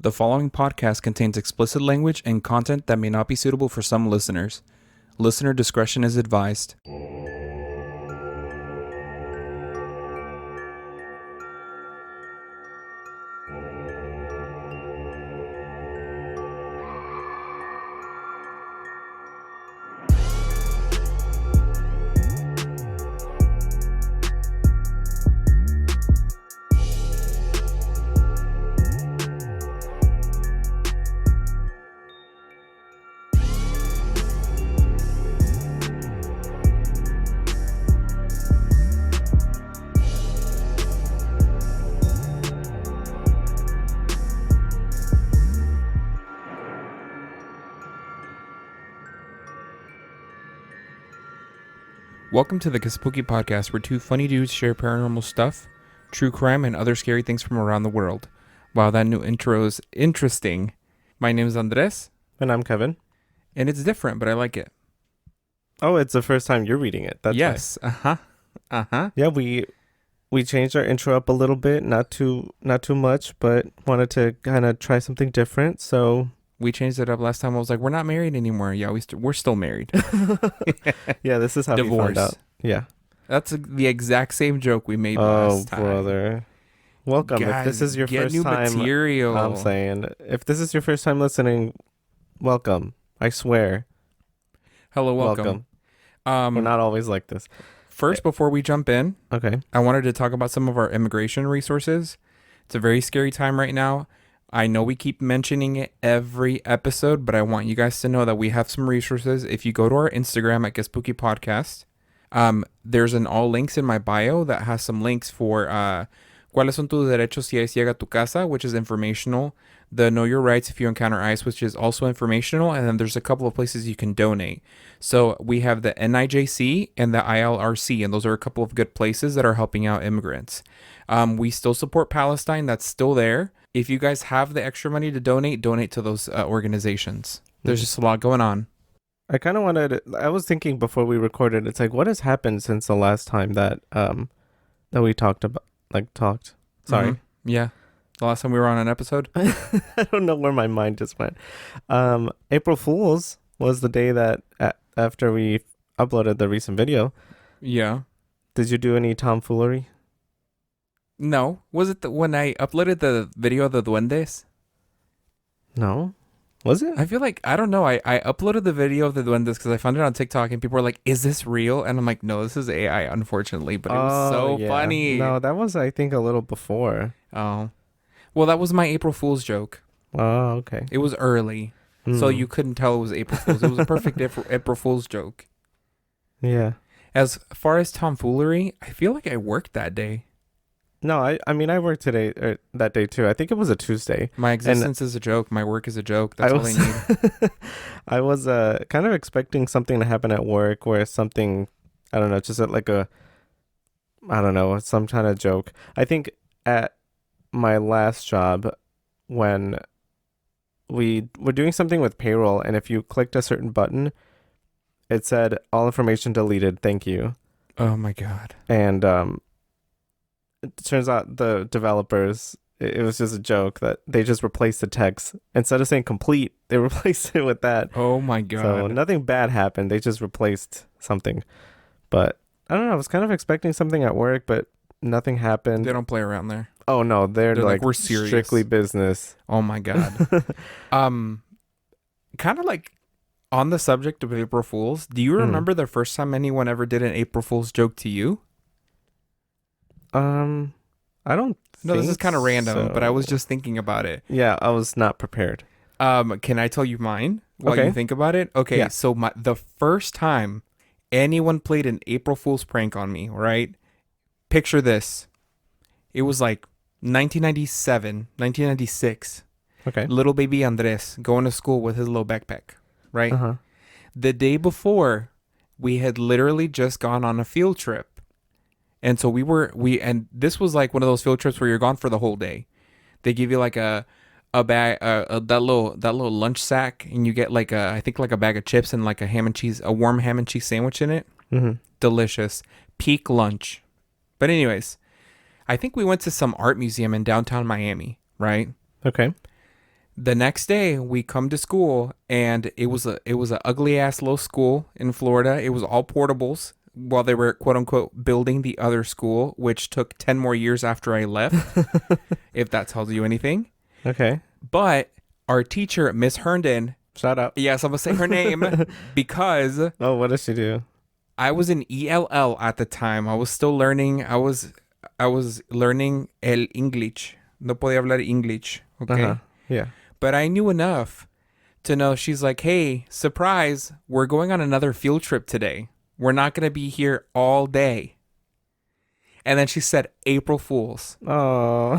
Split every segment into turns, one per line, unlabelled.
The following podcast contains explicit language and content that may not be suitable for some listeners. Listener discretion is advised. Welcome to the Qué Spooky podcast, where two funny dudes share paranormal stuff, true crime, and other scary things from around the world. Wow, that new intro is interesting. My name is Andres.
And I'm Kevin.
And it's different, but I like it.
Oh, it's the first time you're reading it. That's
yes.
Right.
Uh-huh.
Yeah, we changed our intro up a little bit, not too much, but wanted to kind of try something different. So
we changed it up last time. I was like, we're not married anymore. Yeah, we're still married.
yeah, this is how we found out. Yeah.
That's the exact same joke we made last time.
Oh, brother. Welcome.
Guys,
if this is your first
new
time,
material.
I'm saying, if this is your first time listening, welcome. I swear.
Hello, welcome.
We're not always like this.
First, before we jump in,
okay,
I wanted to talk about some of our immigration resources. It's a very scary time right now. I know we keep mentioning it every episode, but I want you guys to know that we have some resources. If you go to our Instagram at Qué Spooky Podcast, there's an all links in my bio that has some links for ¿Cuáles son tus derechos si ICE llega a tu casa?, which is informational. The Know Your Rights if you encounter ICE, which is also informational. And then there's a couple of places you can donate. So we have the NIJC and the ILRC, and those are a couple of good places that are helping out immigrants. We still support Palestine. That's still there. If you guys have the extra money to donate to those organizations. There's just a lot going on.
I kind of I was thinking before we recorded, it's like, what has happened since the last time that we talked. Sorry.
Mm-hmm. Yeah. The last time we were on an episode.
I don't know where my mind just went. April Fool's was the day that after we uploaded the recent video.
Yeah.
Did you do any tomfoolery?
No. Was it when I uploaded the video of the duendes?
No. Was it?
I feel like, I don't know. I uploaded the video of the duendes because I found it on TikTok and people were like, is this real? And I'm like, no, this is AI, unfortunately. But it was so funny.
No, that was, I think, a little before.
Oh. Well, that was my April Fool's joke.
Oh, okay.
It was early. So you couldn't tell it was April Fool's. It was a perfect April Fool's joke.
Yeah.
As far as tomfoolery, I feel like I worked that day.
No, I mean, I worked that day too. I think it was a Tuesday.
My existence is a joke. My work is a joke. That's all I need.
I was kind of expecting something to happen at work where something, I don't know, just some kind of joke. I think at my last job, when we were doing something with payroll, and if you clicked a certain button, it said all information deleted, thank you.
Oh my God.
And it turns out the developers, it was just a joke that they just replaced the text. Instead of saying complete, they replaced it with that.
Oh my God.
So nothing bad happened. They just replaced something. But I don't know. I was kind of expecting something at work, but nothing happened.
They don't play around there.
Oh no, they're like
we're serious.
Strictly business.
Oh my God. Kind of like on the subject of April Fools, do you remember the first time anyone ever did an April Fool's joke to you?
I don't
No, this is kind of random,
so.
but I was just thinking about it.
Yeah, I was not prepared.
Can I tell you mine while you think about it? Okay, yeah. So the first time anyone played an April Fool's prank on me, right? Picture this. It was like 1997, 1996.
Okay.
Little baby Andres going to school with his little backpack, right?
Uh-huh.
The day before, we had literally just gone on a field trip. And so and this was like one of those field trips where you're gone for the whole day. They give you like a bag, that little lunch sack, and you get like I think like a bag of chips and like a warm ham and cheese sandwich in it.
Mm-hmm.
Delicious. Peak lunch. But anyways, I think we went to some art museum in downtown Miami, right?
Okay.
The next day we come to school and it was a ugly ass little school in Florida. It was all portables while they were quote unquote building the other school, which took 10 more years after I left, if that tells you anything.
Okay.
But our teacher, Miss Herndon,
Shout out.
yes, I'm gonna say her name because
Oh, what does she do?
I was in ELL at the time. I was still learning. I was learning el English. No podía hablar English, okay?
Uh-huh. Yeah.
But I knew enough to know she's like, "Hey, surprise, we're going on another field trip today. We're not going to be here all day." And then she said, "April Fools."
Oh.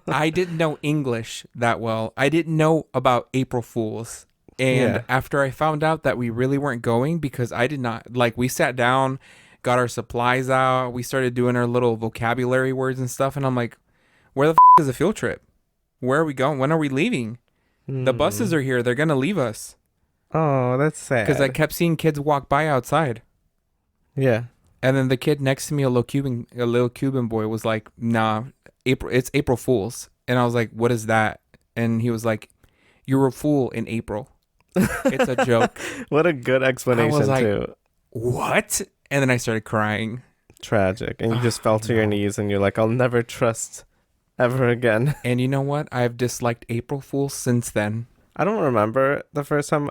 I didn't know English that well. I didn't know about April Fools. And
Yeah.
after I found out that we really weren't going because I did not, like, we sat down, got our supplies out, we started doing our little vocabulary words and stuff. And I'm like, where the is the field trip? Where are we going? When are we leaving? The buses are here. They're going to leave us.
Oh, that's sad.
Because I kept seeing kids walk by outside.
Yeah.
And then the kid next to me, a little Cuban boy, was like, "Nah, it's April Fools." And I was like, "What is that?" And he was like, "You're a fool in April. It's a joke."
What a good explanation,
like,
too.
What? And then I started crying.
Tragic. And you just fell to your knees and you're like, I'll never trust ever again.
And you know what? I've disliked April Fools since then.
I don't remember the first time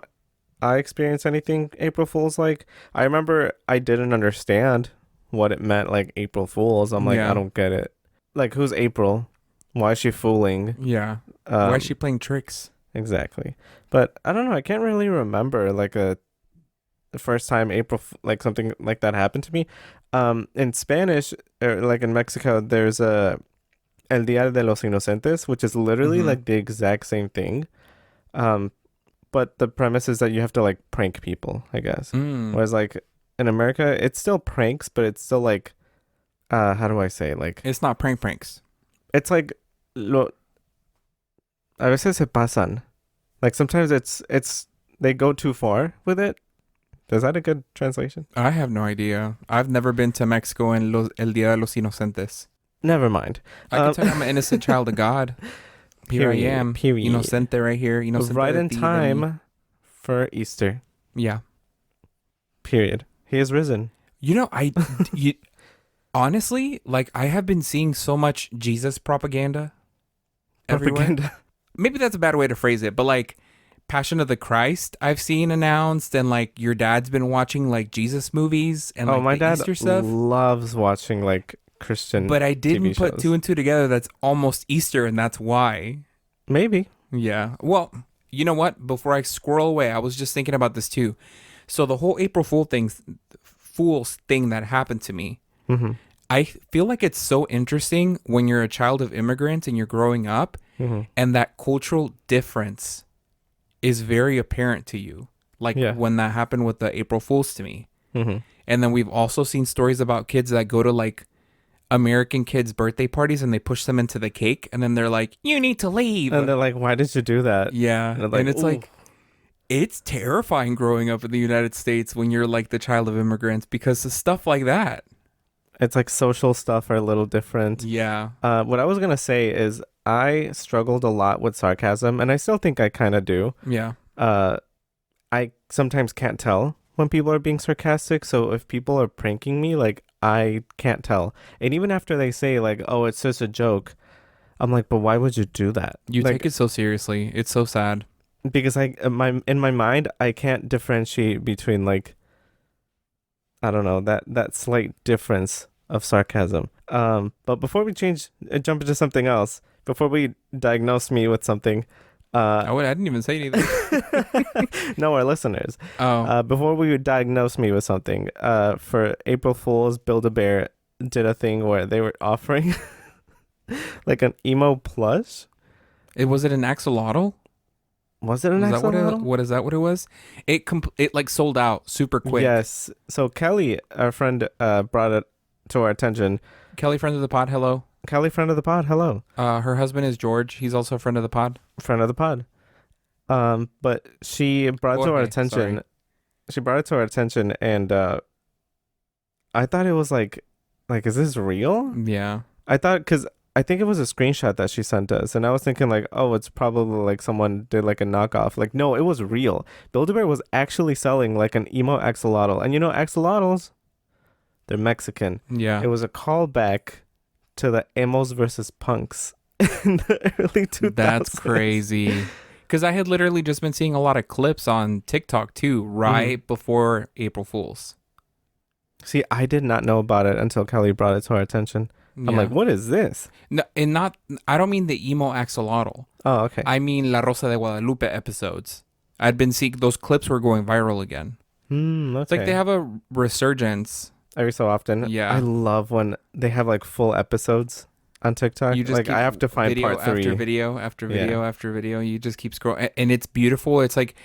I experienced anything April Fool's like. I remember I didn't understand what it meant, like April Fools. I'm like,
Yeah.
I don't get it. Like, who's April? Why is she fooling?
Yeah. Why is she playing tricks?
Exactly. But I don't know. I can't really remember like the first time like something like that happened to me. In Spanish, or like in Mexico, there's a El Día de los Inocentes, which is literally like the exact same thing. But the premise is that you have to like prank people, I guess. Whereas like in America, it's still pranks, but it's still like, how do I say? Like,
It's not pranks.
it's like, a veces se pasan. Like sometimes they go too far with it. Is that a good translation?
I have no idea. I've never been to Mexico en El Día de los Inocentes.
Never mind.
I can tell you I'm an innocent child of God. Here I am.
Period.
Inocente right here. Inocente
Right in
de ti, de mí.
time for Easter.
Yeah.
Period. He is risen.
You know, honestly, like, I have been seeing so much Jesus propaganda everywhere.
Propaganda.
Maybe that's a bad way to phrase it, but like Passion of the Christ I've seen announced, and like your dad's been watching like Jesus movies and like
my
the
dad
Easter stuff.
loves watching like Christian
But I didn't
TV
put
shows.
two and two together. That's almost Easter, and that's why.
Maybe.
Yeah. Well, you know what? Before I squirrel away, I was just thinking about this too. So the whole April Fool's thing that happened to me,
Mm-hmm.
I feel like it's so interesting when you're a child of immigrants and you're growing up,
Mm-hmm.
and that cultural difference is very apparent to you. Like
Yeah.
when that happened with the April Fools to me.
Mm-hmm.
And then we've also seen stories about kids that go to like American kids' birthday parties and they push them into the cake, and then they're like, "You need to leave."
And they're like, why did you do that?
Yeah.
And, like,
it's
ooh.
like, it's terrifying growing up in the United States when you're like the child of immigrants because of stuff like that.
It's like social stuff are a little different.
Yeah.
What I was going to say is I struggled a lot with sarcasm, and I still think I kind of do.
Yeah.
I sometimes can't tell when people are being sarcastic. So if people are pranking me, like, I can't tell. And even after they say like, "Oh, it's just a joke," I'm like, "But why would you do that?"
You
like,
take it so seriously. It's so sad.
because in my mind, I can't differentiate between like, I don't know, that slight difference of sarcasm. But before we jump into something else, before we diagnose me with something,
I didn't even say anything.
no, our listeners.
Oh.
Before we would diagnose me with something, for April Fool's, Build-A-Bear did a thing where they were offering like an emo plush.
Was it an axolotl?
Was it an
Is that
axolotl?
what is that what it was? It like sold out super quick.
Yes. So Kelly, our friend, brought it to our attention.
Kelly, friend of the pod, hello.
Kelly, friend of the pod, hello.
Her husband is George. He's also a friend of the pod.
Friend of the pod. But she brought it to our
Jorge,
attention.
sorry.
She brought it to our attention, and I thought it was like, is this real?
Yeah.
I thought, because I think it was a screenshot that she sent us, and I was thinking like, oh, it's probably like someone did like a knockoff. Like, no, it was real. Build-A-Bear was actually selling like an emo axolotl, and you know axolotls, they're Mexican.
Yeah.
It was a callback to the emos versus punks in the early 2000s.
That's crazy. Because I had literally just been seeing a lot of clips on TikTok too, right before April Fool's.
See, I did not know about it until Kelly brought it to our attention. I'm like, what is this?
No, and not. I don't mean the emo axolotl.
Oh, okay.
I mean La Rosa de Guadalupe episodes. I'd been seeing those clips were going viral again.
Okay.
It's like they have a resurgence
every so often.
Yeah.
I love when they have like full episodes on TikTok.
You just
like I have to find
video
part 3.
after video after video after video. You just keep scrolling, and it's beautiful. It's like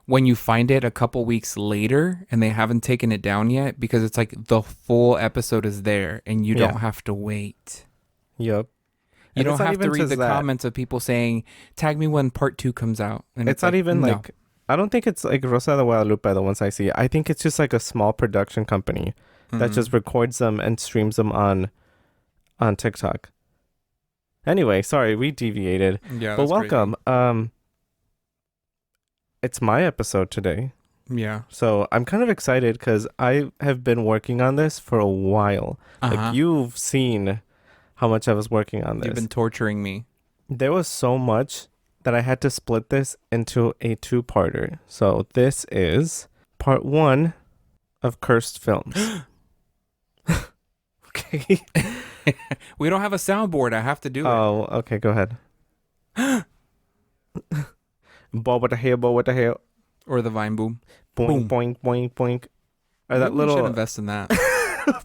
when you find it a couple weeks later and they haven't taken it down yet, because it's like the full episode is there and you don't have to wait.
Yep.
You don't have to read the comments of people saying, tag me when part 2 comes out. And
it's not
like,
even
no.
like, I don't think it's like Rosa de Guadalupe, the ones I see. I think it's just like a small production company that just records them and streams them on TikTok. Anyway, sorry, we deviated.
Yeah,
but welcome. Crazy. It's my episode today.
Yeah.
So I'm kind of excited because I have been working on this for a while. Like you've seen how much I was working on this.
You've been torturing me.
There was so much that I had to split this into a 2-parter. So this is part 1 of Cursed Films. Okay.
We don't have a soundboard. I have to do it.
Oh, okay. Go ahead. Bow, what the hell? Bow, what the hell?
Or the Vine Boom.
Boing, boing, boing, boing. Or that
Maybe
little.
We should invest in that.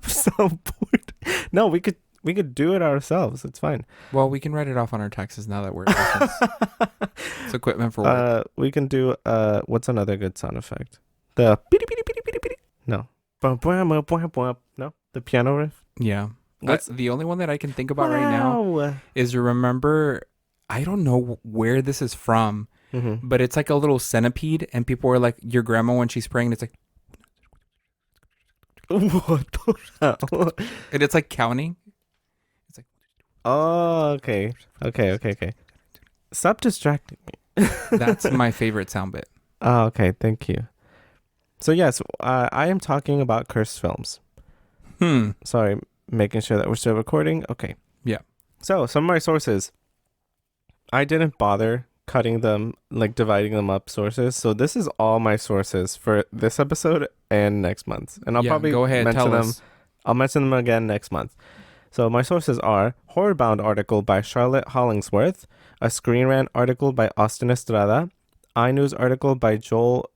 Soundboard. No, we could do it ourselves. It's fine.
Well, we can write it off on our taxes now that we're it's equipment for work.
We can do what's another good sound effect? The no. No, the piano riff.
Yeah. What's the only one that I can think about right now is, you remember, I don't know where this is from, but it's like a little centipede, and people were like, your grandma when she's praying, it's like,
what the hell?
And it's like counting. It's like,
oh, okay. Stop distracting me.
That's my favorite sound bit.
Oh, okay. Thank you. So yes, I am talking about Cursed Films. Sorry, making sure that we're still recording. Okay.
Yeah.
So some of my sources, I didn't bother cutting them, like dividing them up sources. So this is all my sources for this episode and next month. And I'll probably
go ahead,
mention
tell
them.
us.
I'll mention them again next month. So my sources are Horrorbound article by Charlotte Hollingsworth, a Screen Rant article by Austin Estrada, iNews article by Joel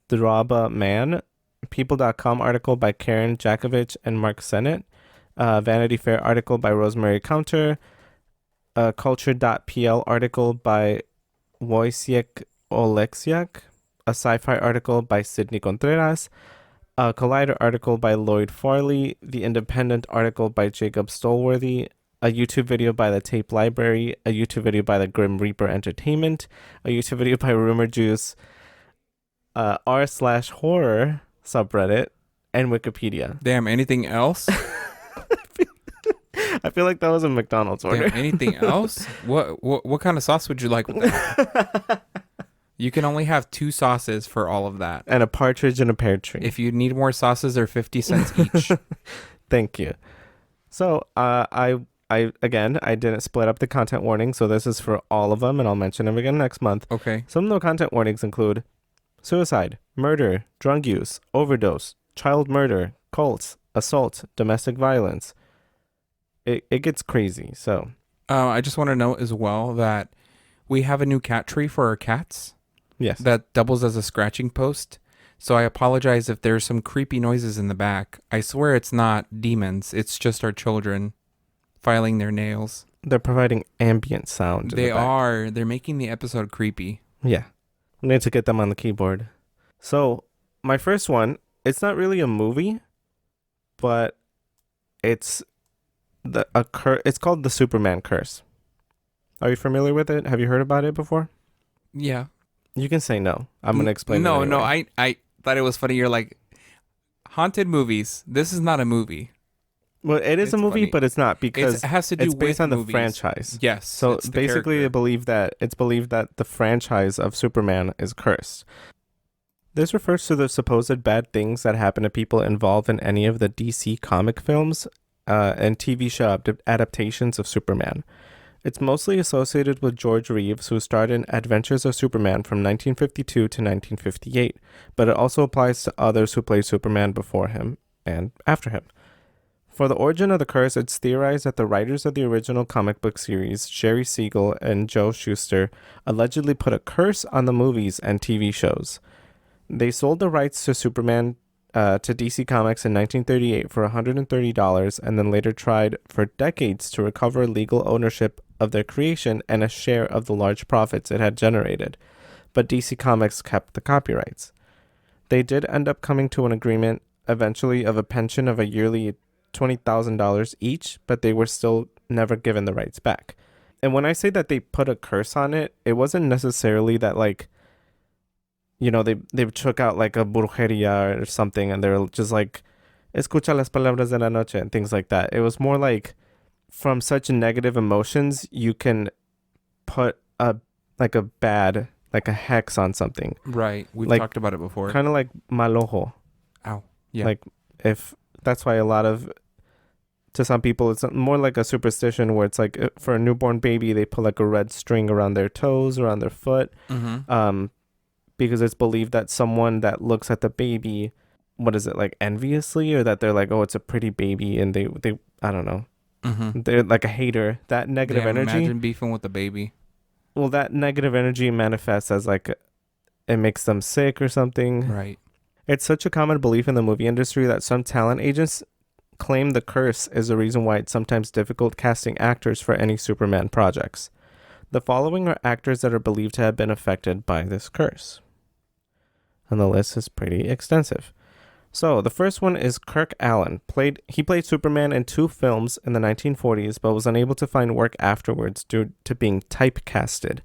Draba Mann, People.com article by Karen Jakovich and Mark Sennett, Vanity Fair article by Rosemary Counter, Culture.pl article by Wojciech Oleksiak, a sci-fi article by Sydney Contreras, a Collider article by Lloyd Farley, The Independent article by Jacob Stolworthy, a YouTube video by The Tape Library, a YouTube video by The Grim Reaper Entertainment, a YouTube video by Rumor Juice, r/horror subreddit, and Wikipedia.
Damn, anything else?
I feel like that was a McDonald's order.
Damn, anything else? What kind of sauce would you like with that? You can only have 2 sauces for all of that.
And a partridge in a pear tree.
If you need more sauces, they're 50 cents each.
Thank you. So, I didn't split up the content warning, so this is for all of them, and I'll mention them again next month.
Okay.
Some of the content warnings include suicide, murder, drug use, overdose, child murder, cults, assault, domestic violence. It gets crazy, so.
I just want to note as well that we have a new cat tree for our cats.
Yes.
That doubles as a scratching post. So I apologize if there's some creepy noises in the back. I swear it's not demons. It's just our children filing their nails.
They're providing ambient sound.
They are. They're making the episode creepy.
Yeah. We need to get them on the keyboard. So my first one, it's not really a movie, but it's it's called The Superman Curse. Are you familiar with it? Have you heard about it before?
Yeah.
You can say no. I'm going to explain it anyway.
No, I thought it was funny. You're like, haunted movies. This is not a movie.
Well, it is a
It's
movie,
funny.
but it's not
It
because
has to do
it's based
with
on the
movies.
franchise.
Yes,
So
it's the
basically,
character.
it's believed that the franchise of Superman is cursed. This refers to the supposed bad things that happen to people involved in any of the DC comic films and TV show adaptations of Superman. It's mostly associated with George Reeves, who starred in Adventures of Superman from 1952 to 1958, but it also applies to others who played Superman before him and after him. For the origin of the curse, it's theorized that the writers of the original comic book series, Jerry Siegel and Joe Shuster, allegedly put a curse on the movies and TV shows. They sold the rights to Superman to DC Comics in 1938 for $130 and then later tried for decades to recover legal ownership of their creation and a share of the large profits it had generated. But DC Comics kept the copyrights. They did end up coming to an agreement eventually of a pension of a yearly $20,000 each, but they were still never given the rights back. And when I say that they put a curse on it, it wasn't necessarily that like, you know, they took out like a brujeria or something and they're just like, escucha las palabras de la noche and things like that. It was more like from such negative emotions, you can put a bad, like a hex on something.
Right. We've
Like,
talked about it before.
Kind of like mal ojo.
Ow. Yeah.
Like if that's why to some people, it's more like a superstition where it's like for a newborn baby, they put like a red string around their toes, around their foot.
Mm-hmm.
Because it's believed that someone that looks at the baby, what is it, like enviously, or that they're like, oh, it's a pretty baby, and they I don't know,
Mm-hmm.
they're like a hater. That negative energy.
Imagine beefing with the baby.
Well, that negative energy manifests as like it makes them sick or something.
Right.
It's such a common belief in the movie industry that some talent agents claim the curse is the reason why it's sometimes difficult casting actors for any Superman projects. The following are actors that are believed to have been affected by this curse. And the list is pretty extensive. So the first one is Kirk Allen. He played Superman in 2 films in the 1940s, but was unable to find work afterwards due to being typecasted.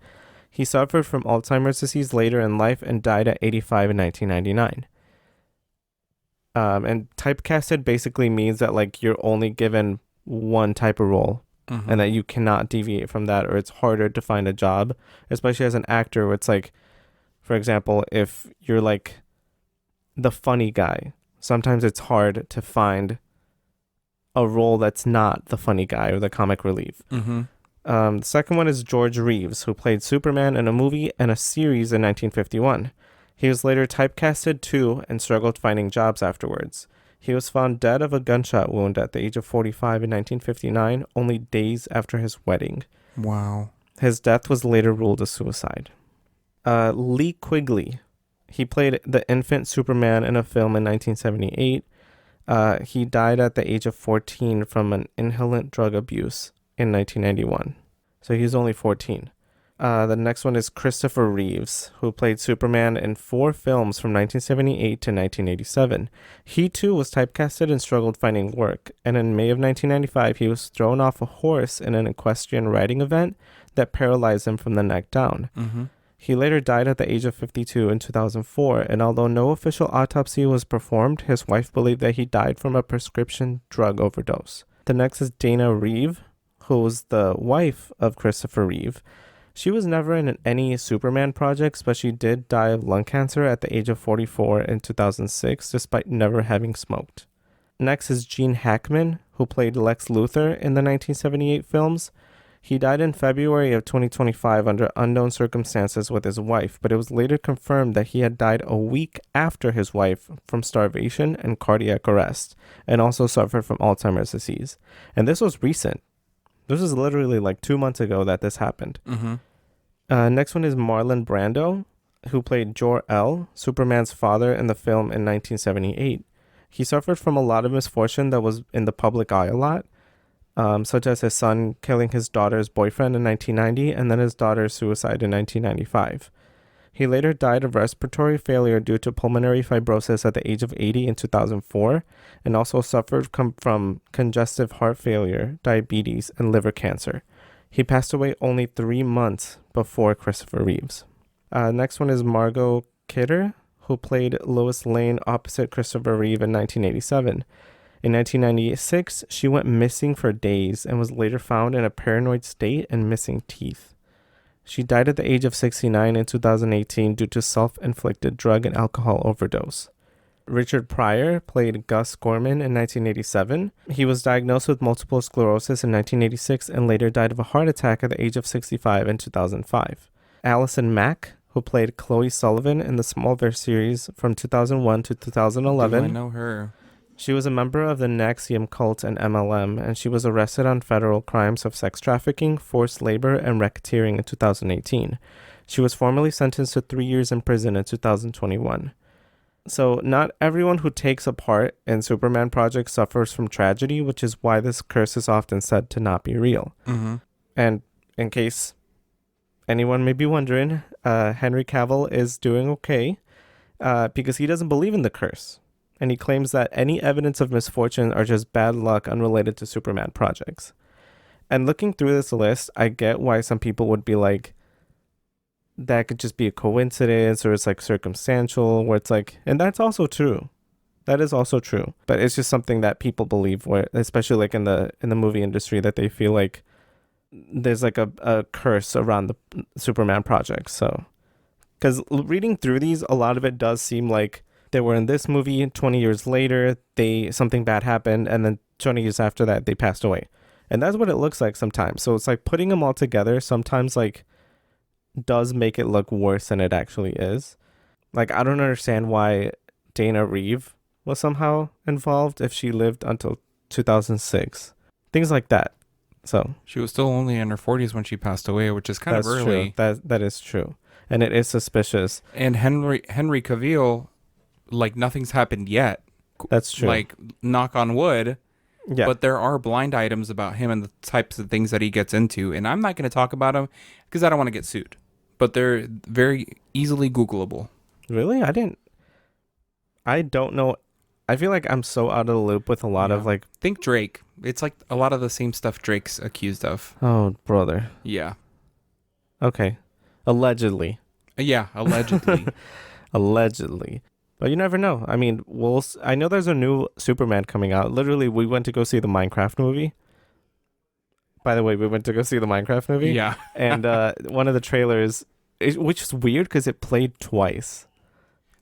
He suffered from Alzheimer's disease later in life and died at 85 in 1999. And typecasted basically means that like you're only given one type of role.
Mm-hmm.
And that you cannot deviate from that, or it's harder to find a job, especially as an actor where it's like, for example, if you're like the funny guy, sometimes it's hard to find a role that's not the funny guy or the comic relief.
Mm-hmm.
The second one is George Reeves, who played Superman in a movie and a series in 1951. He was later typecasted too and struggled finding jobs afterwards. He was found dead of a gunshot wound at the age of 45 in 1959, only days after his wedding.
Wow.
His death was later ruled a suicide. Lee Quigley. He played the infant Superman in a film in 1978. He died at the age of 14 from an inhalant drug abuse in 1991. So he's only 14. The next one is Christopher Reeves, who played Superman in 4 films from 1978 to 1987. He too was typecasted and struggled finding work, and in May of 1995 he was thrown off a horse in an equestrian riding event that paralyzed him from the neck down.
Mm-hmm.
He later died at the age of 52 in 2004, and although no official autopsy was performed, his wife believed that he died from a prescription drug overdose. The next is Dana Reeve, who was the wife of Christopher Reeve. She was never in any Superman projects, but she did die of lung cancer at the age of 44 in 2006, despite never having smoked. Next is Gene Hackman, who played Lex Luthor in the 1978 films. He died in February of 2025 under unknown circumstances with his wife, but it was later confirmed that he had died a week after his wife from starvation and cardiac arrest, and also suffered from Alzheimer's disease. And this was recent. This was literally like 2 months ago that this happened.
Mm-hmm.
Next one is Marlon Brando, who played Jor-El, Superman's father in the film in 1978. He suffered from a lot of misfortune that was in the public eye a lot, such as his son killing his daughter's boyfriend in 1990 and then his daughter's suicide in 1995. He later died of respiratory failure due to pulmonary fibrosis at the age of 80 in 2004, and also suffered from congestive heart failure, diabetes, and liver cancer. He passed away only 3 months before Christopher Reeves. Next one is Margot Kidder, who played Lois Lane opposite Christopher Reeve in 1987. In 1996, she went missing for days and was later found in a paranoid state and missing teeth. She died at the age of 69 in 2018 due to self-inflicted drug and alcohol overdose. Richard Pryor played Gus Gorman in 1987. He was diagnosed with multiple sclerosis in 1986 and later died of a heart attack at the age of 65 in 2005. Allison Mack, who played Chloe Sullivan in the Smallville series from 2001 to 2011.
I know her.
She was a member of the Naxium cult and MLM, and she was arrested on federal crimes of sex trafficking, forced labor, and racketeering in 2018. She was formally sentenced to 3 years in prison in 2021. So not everyone who takes a part in Superman projects suffers from tragedy, which is why this curse is often said to not be real.
Mm-hmm.
And in case anyone may be wondering, Henry Cavill is doing okay because he doesn't believe in the curse. And he claims that any evidence of misfortune are just bad luck unrelated to Superman projects. And looking through this list, I get why some people would be like, that could just be a coincidence, or it's like circumstantial, where it's like, and that's also true. That is also true. But it's just something that people believe, where, especially like in the movie industry, that they feel like there's like a curse around the Superman project. So, because reading through these, a lot of it does seem like they were in this movie, 20 years later, something bad happened, and then 20 years after that, they passed away. And that's what it looks like sometimes. So it's like putting them all together sometimes like does make it look worse than it actually is. Like, I don't understand why Dana Reeve was somehow involved if she lived until 2006. Things like that. So
She was still only in her 40s when she passed away, which is kind of early.
True. That is true. And it is suspicious.
And Henry Cavill, like, nothing's happened yet.
That's true.
Like, knock on wood.
Yeah.
But there are blind items about him and the types of things that he gets into. And I'm not going to talk about them because I don't want to get sued. But they're very easily Googleable.
Really? I don't know. I feel like I'm so out of the loop with a lot of like...
Think Drake. It's like a lot of the same stuff Drake's accused of.
Oh, brother.
Yeah.
Okay. Allegedly.
Yeah, allegedly.
Allegedly. But you never know. I mean, I know there's a new Superman coming out. Literally, we went to go see the Minecraft movie. By the way, we went to go see the Minecraft movie.
Yeah.
And one of the trailers, which is weird because it played twice.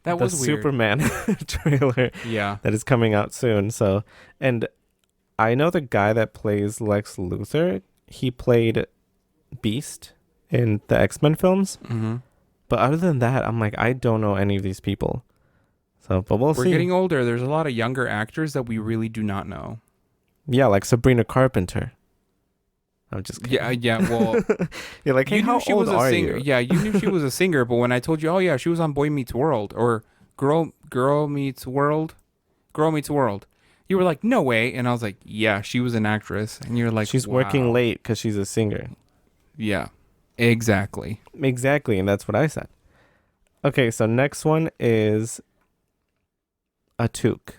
That was weird.
The Superman trailer.
Yeah.
That is coming out soon. So, and I know the guy that plays Lex Luthor. He played Beast in the X-Men films.
Mm-hmm.
But other than that, I'm like, I don't know any of these people. So, but we'll see.
We're getting older. There's a lot of younger actors that we really do not know.
Yeah, like Sabrina Carpenter. I'm just kidding.
Yeah. Well,
you're like, hey, how old are you?
Yeah, you knew she was a singer, but when I told you, oh yeah, she was on Boy Meets World or Girl Meets World, you were like, no way, and I was like, yeah, she was an actress, and you're like,
she's
wow.
working late because she's a singer.
Yeah, exactly,
and that's what I said. Okay, so next one is Atuk,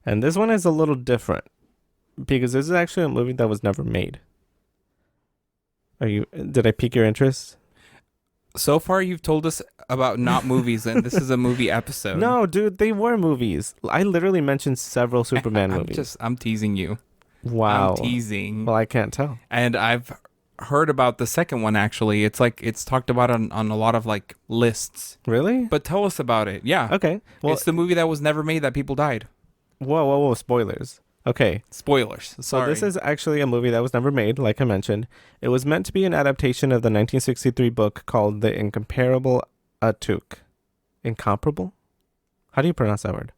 and this one is a little different because this is actually a movie that was never made. Did I pique your interest?
So far, you've told us about not movies, and this is a movie episode.
No, dude, they were movies. I literally mentioned several Superman movies.
I'm teasing you.
Wow.
I'm teasing.
Well, I can't tell.
And I've heard about the second one, actually. It's like, it's talked about on a lot of like lists.
Really?
But tell us about it. Yeah.
Okay. Well,
it's the movie that was never made that people died.
Whoa, spoilers. Okay.
Spoilers. Sorry.
So this is actually a movie that was never made, like I mentioned. It was meant to be an adaptation of the 1963 book called The Incomparable Atuk. Incomparable? How do you pronounce that word?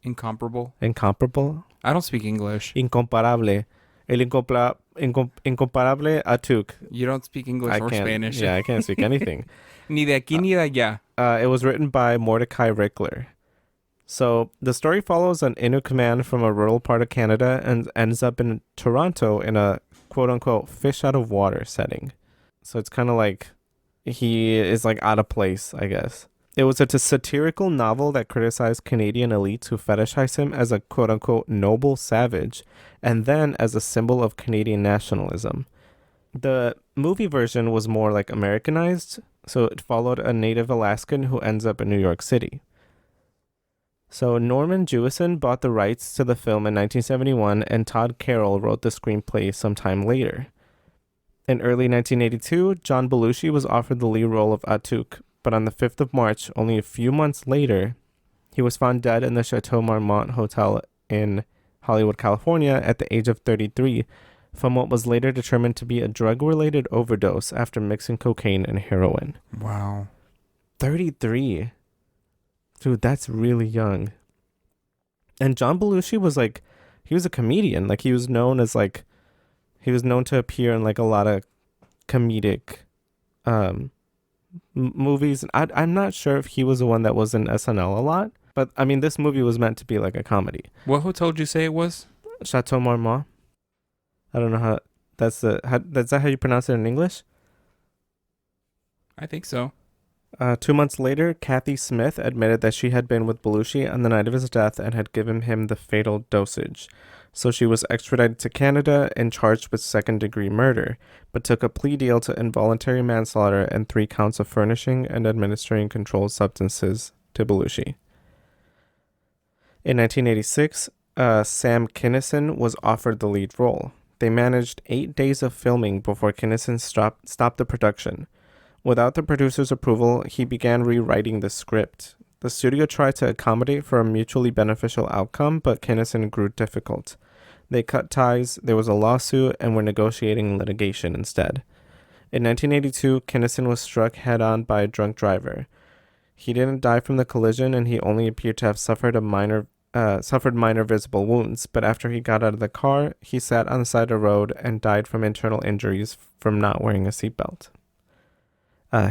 Incomparable.
Incomparable?
I don't speak English.
Incomparable. Incomparable Atuk.
You don't speak English or Spanish.
Yeah, I can't speak anything.
Ni de aquí ni de allá.
It was written by Mordecai Rickler. So the story follows an Innu man from a rural part of Canada and ends up in Toronto in a quote-unquote fish out of water setting. So it's kind of like he is like out of place, I guess. It was a satirical novel that criticized Canadian elites who fetishize him as a quote-unquote noble savage and then as a symbol of Canadian nationalism. The movie version was more like Americanized, so it followed a native Alaskan who ends up in New York City. So Norman Jewison bought the rights to the film in 1971, and Todd Carroll wrote the screenplay sometime later. In early 1982, John Belushi was offered the lead role of Atuk, but on the 5th of March, only a few months later, he was found dead in the Chateau Marmont Hotel in Hollywood, California, at the age of 33, from what was later determined to be a drug-related overdose after mixing cocaine and heroin.
Wow.
33. Dude, that's really young. And John Belushi was like, he was a comedian. Like, he was known to appear in like a lot of comedic movies. I'm not sure if he was the one that was in SNL a lot, but I mean, this movie was meant to be like a comedy.
What hotel did you say it was?
Chateau Marmont. I don't know how that's that how you pronounce it in English?
I think so.
2 months later, Kathy Smith admitted that she had been with Belushi on the night of his death and had given him the fatal dosage. So she was extradited to Canada and charged with second-degree murder, but took a plea deal to involuntary manslaughter and 3 counts of furnishing and administering controlled substances to Belushi. In 1986, Sam Kinison was offered the lead role. They managed 8 days of filming before Kinison stopped the production. Without the producer's approval, he began rewriting the script. The studio tried to accommodate for a mutually beneficial outcome, but Kinison grew difficult. They cut ties, there was a lawsuit, and were negotiating litigation instead. In 1982, Kinison was struck head-on by a drunk driver. He didn't die from the collision, and he only appeared to have suffered minor visible wounds, but after he got out of the car, he sat on the side of the road and died from internal injuries from not wearing a seatbelt.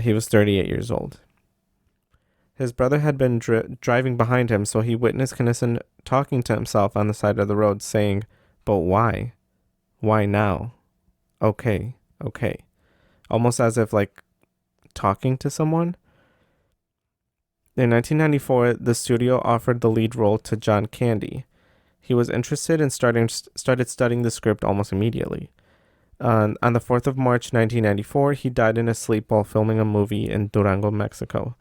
He was 38 years old. His brother had been driving behind him, so he witnessed Kinison talking to himself on the side of the road, saying, "But why? Why now? Okay. Almost as if, like, talking to someone. In 1994, the studio offered the lead role to John Candy. He was interested and started studying the script almost immediately. On the 4th of March 1994, he died in his sleep while filming a movie in Durango, Mexico.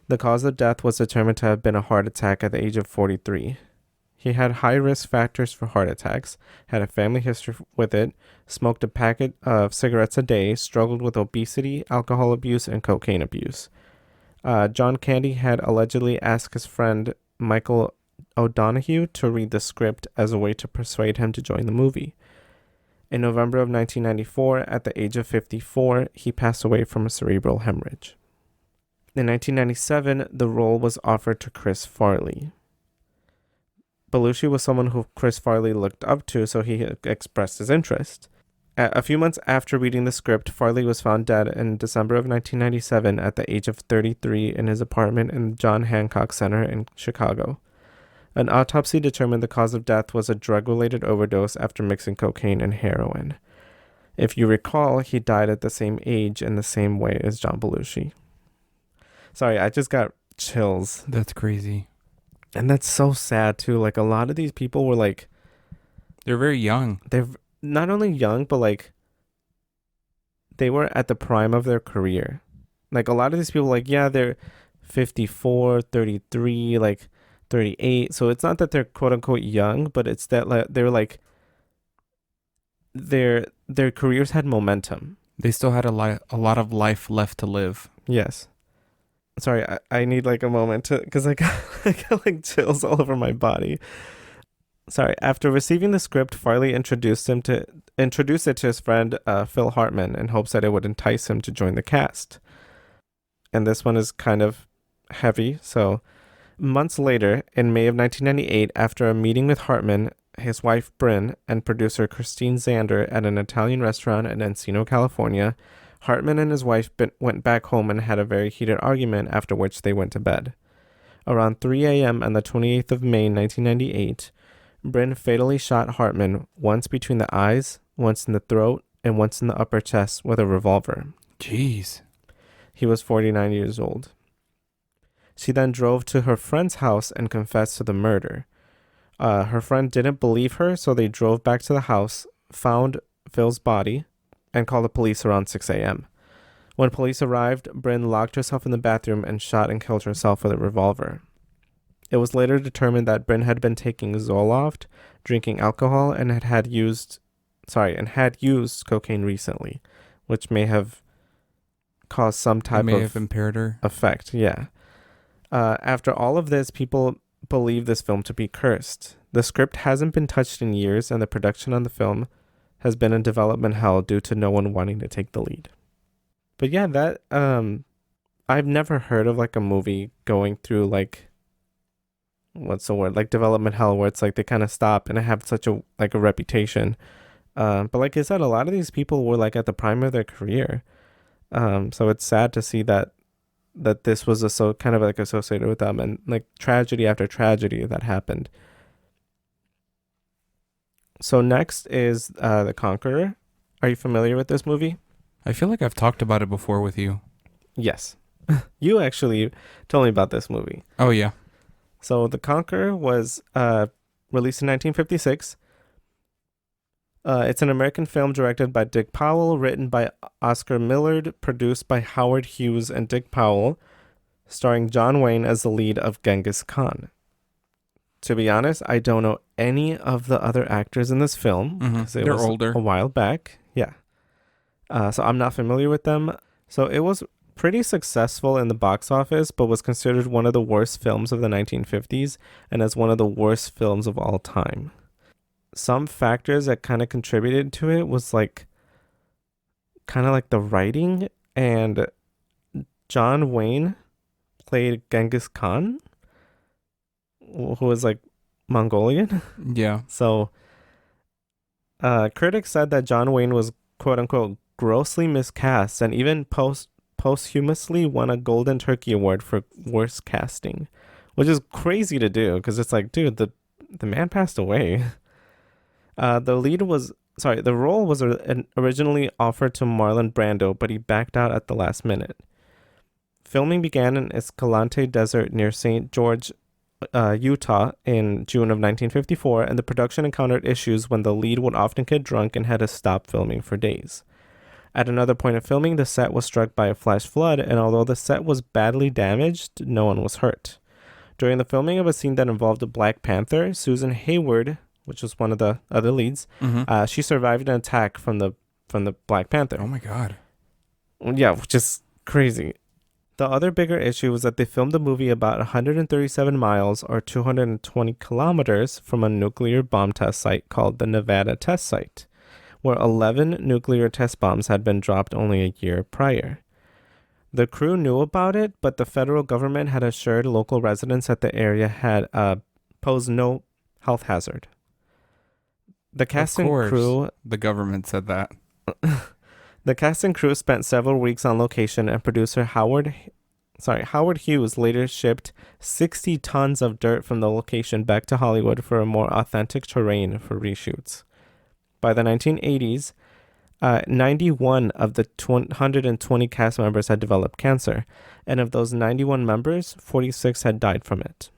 The cause of death was determined to have been a heart attack at the age of 43. He had high risk factors for heart attacks, had a family history with it, smoked a packet of cigarettes a day, struggled with obesity, alcohol abuse, and cocaine abuse. John Candy had allegedly asked his friend Michael O'Donoghue to read the script as a way to persuade him to join the movie. In November of 1994, at the age of 54, he passed away from a cerebral hemorrhage. In 1997, the role was offered to Chris Farley. Belushi was someone who Chris Farley looked up to, so he expressed his interest. A few months after reading the script, Farley was found dead in December of 1997 at the age of 33 in his apartment in the John Hancock Center in Chicago. An autopsy determined the cause of death was a drug-related overdose after mixing cocaine and heroin. If you recall, he died at the same age in the same way as John Belushi. Sorry, I just got chills.
That's crazy.
And that's so sad, too. Like, a lot of these people were, like...
They're very young.
They're not only young, but, like, they were at the prime of their career. Like, a lot of these people, like, yeah, they're 54, 33, like... 38, so it's not that they're quote unquote young, but it's that they're like their careers had momentum.
They still had a lot of life left to live.
Yes. Sorry, I need like a moment to, because I got like chills all over my body. Sorry. After receiving the script, Farley introduced it to his friend Phil Hartman in hopes that it would entice him to join the cast. And this one is kind of heavy, so. Months later, in May of 1998, after a meeting with Hartman, his wife Bryn, and producer Christine Zander at an Italian restaurant in Encino, California, Hartman and his wife went back home and had a very heated argument, after which they went to bed. Around 3 a.m. on the 28th of May, 1998, Bryn fatally shot Hartman once between the eyes, once in the throat, and once in the upper chest with a revolver.
Jeez.
He was 49 years old. She then drove to her friend's house and confessed to the murder. Her friend didn't believe her, so they drove back to the house, found Phil's body, and called the police around 6 a.m. When police arrived, Bryn locked herself in the bathroom and shot and killed herself with a revolver. It was later determined that Bryn had been taking Zoloft, drinking alcohol, and had used cocaine recently, which may have caused some
It
type
may
of
have impaired her.
effect. Yeah. After all of this, people believe this film to be cursed. The script hasn't been touched in years, and the production on the film has been in development hell due to no one wanting to take the lead. But yeah, that I've never heard of like a movie going through like what's the word, like development hell, where it's like they kind of stop and have such a reputation. But like I said, a lot of these people were like at the prime of their career. So it's sad to see that this was kind of like associated with them, and like tragedy after tragedy that happened. So next is The Conqueror. Are you familiar with this movie?
I feel like I've talked about it before with you.
Yes. You actually told me about this movie.
Oh, yeah.
So The Conqueror was released in 1956. It's an American film directed by Dick Powell, written by Oscar Millard, produced by Howard Hughes and Dick Powell, starring John Wayne as the lead of Genghis Khan. To be honest, I don't know any of the other actors in this film.
Mm-hmm. They're older.
A while back. Yeah. So I'm not familiar with them. So it was pretty successful in the box office, but was considered one of the worst films of the 1950s and as one of the worst films of all time. Some factors that kind of contributed to it was like kind of like the writing, and John Wayne played Genghis Khan, who was like Mongolian.
Yeah.
So critics said that John Wayne was quote unquote grossly miscast, and even posthumously won a Golden Turkey Award for worst casting, which is crazy to do because it's like, dude, the man passed away. The role was originally offered to Marlon Brando, but he backed out at the last minute. Filming began in Escalante Desert near St. George, Utah in June of 1954, and the production encountered issues when the lead would often get drunk and had to stop filming for days. At another point of filming, the set was struck by a flash flood, and although the set was badly damaged, no one was hurt. During the filming of a scene that involved a Black Panther, Susan Hayward, which was one of the other leads, she survived an attack from the Black Panther.
Oh my God.
Yeah, which is crazy. The other bigger issue was that they filmed the movie about 137 miles or 220 kilometers from a nuclear bomb test site called the Nevada Test Site, where 11 nuclear test bombs had been dropped only a year prior. The crew knew about it, but the federal government had assured local residents that the area had posed no health hazard. The cast and crew...
The government said that.
The cast and crew spent several weeks on location, and producer Howard Hughes later shipped 60 tons of dirt from the location back to Hollywood for a more authentic terrain for reshoots. By the 1980s, 91 of the 120 cast members had developed cancer, and of those 91 members, 46 had died from it.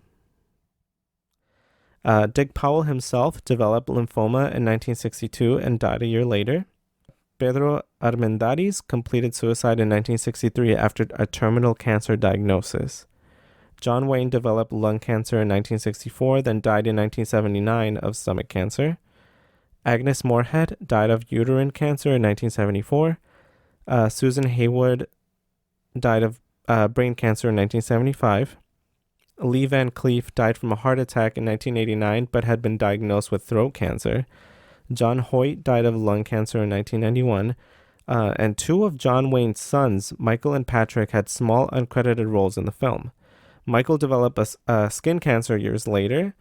Dick Powell himself developed lymphoma in 1962 and died a year later. Pedro Armendariz completed suicide in 1963 after a terminal cancer diagnosis. John Wayne developed lung cancer in 1964, then died in 1979 of stomach cancer. Agnes Moorehead died of uterine cancer in 1974. Susan Hayward died of brain cancer in 1975. Lee Van Cleef died from a heart attack in 1989, but had been diagnosed with throat cancer. John Hoyt died of lung cancer in 1991. And two of John Wayne's sons, Michael and Patrick, had small uncredited roles in the film. Michael developed a skin cancer years later,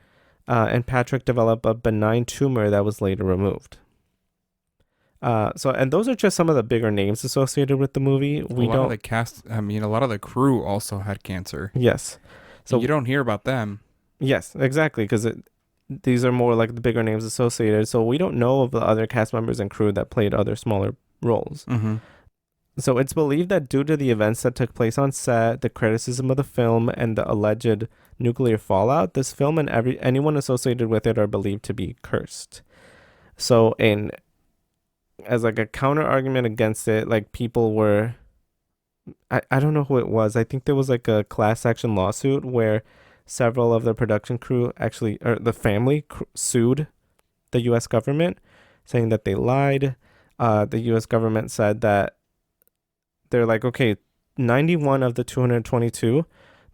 and Patrick developed a benign tumor that was later removed. And those are just some of the bigger names associated with the movie.
A lot of the crew also had cancer.
Yes.
So you don't hear about them.
Yes, exactly, because these are more like the bigger names associated. So we don't know of the other cast members and crew that played other smaller roles.
Mm-hmm.
So it's believed that due to the events that took place on set, the criticism of the film, and the alleged nuclear fallout, this film and anyone associated with it are believed to be cursed. So as like a counter argument against it, like people were, I don't know who it was. I think there was like a class action lawsuit where several of the production crew actually, or the family sued the U.S. government, saying that they lied. The U.S. government said that they're like, okay, 91 of the 222,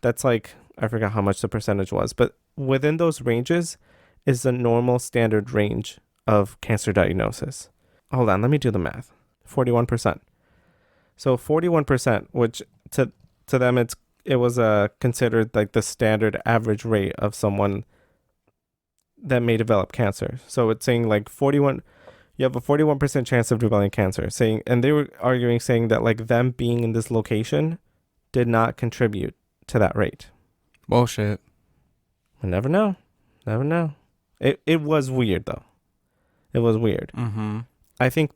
that's like, I forgot how much the percentage was, but within those ranges is the normal standard range of cancer diagnosis. Hold on, let me do the math. 41%. So 41%, which to them it was considered like the standard average rate of someone that may develop cancer. So it's saying like 41, you have a 41% chance of developing cancer. Saying, and they were arguing saying that like them being in this location did not contribute to that rate.
Bullshit.
I never know. Never know. It was weird though. It was weird.
Mm-hmm.
I think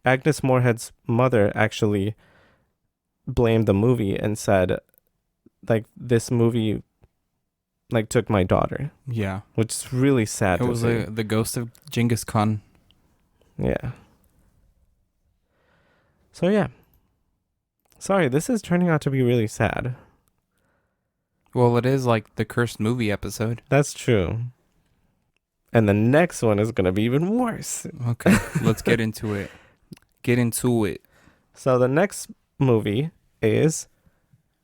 Agnes Moorehead's mother actually blamed the movie and said, like, this movie, like, took my daughter.
Yeah.
Which is really sad.
It was the ghost of Genghis Khan.
Yeah. So, yeah. Sorry, this is turning out to be really sad.
Well, it is like the cursed movie episode.
That's true. And the next one is going to be even worse.
Okay, let's get into it. Get into it.
So the next movie is,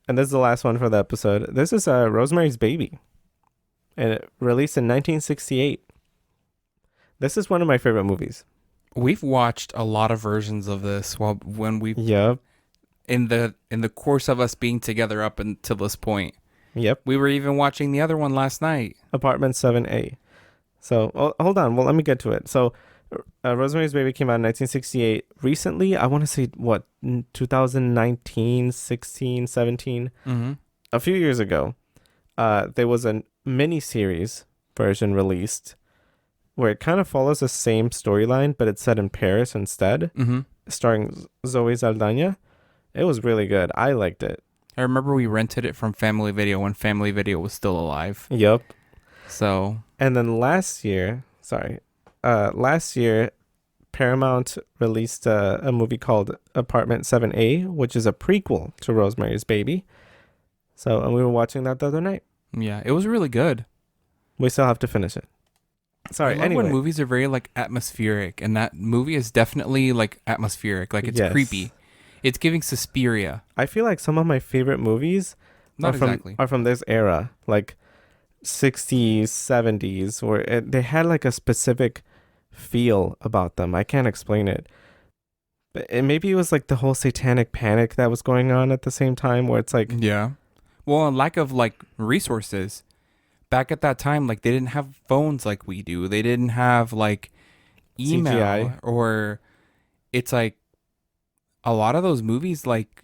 and this is the last one for the episode, this is Rosemary's Baby. And it released in 1968. This is one of my favorite movies.
We've watched a lot of versions of this when we
Yep.
in the course of us being together up until this point.
Yep.
We were even watching the other one last night.
Apartment 7A. So, hold on. Well, let me get to it. So, Rosemary's Baby came out in 1968. Recently, I want to say, 2019, 16, 17?
Mm-hmm.
A few years ago, there was a mini-series version released where it kind of follows the same storyline, but it's set in Paris instead, starring Zoe Saldana. It was really good. I liked it.
I remember we rented it from Family Video when Family Video was still alive.
Yep.
So.
And then last year, Paramount released a movie called Apartment 7A, which is a prequel to Rosemary's Baby. So, and we were watching that the other night.
Yeah, it was really good.
We still have to finish it. Sorry,
I love
anyway.
when movies are very like atmospheric, and that movie is definitely like atmospheric. Like it's creepy. It's giving Suspiria.
I feel like some of my favorite movies are from this era, like 60s, 70s, where they had like a specific feel about them. I can't explain it. But maybe it was like the whole satanic panic that was going on at the same time, where it's like...
Yeah. Well, and lack of like resources. Back at that time, like they didn't have phones like we do. They didn't have like email
CGI.
Or it's like a lot of those movies, like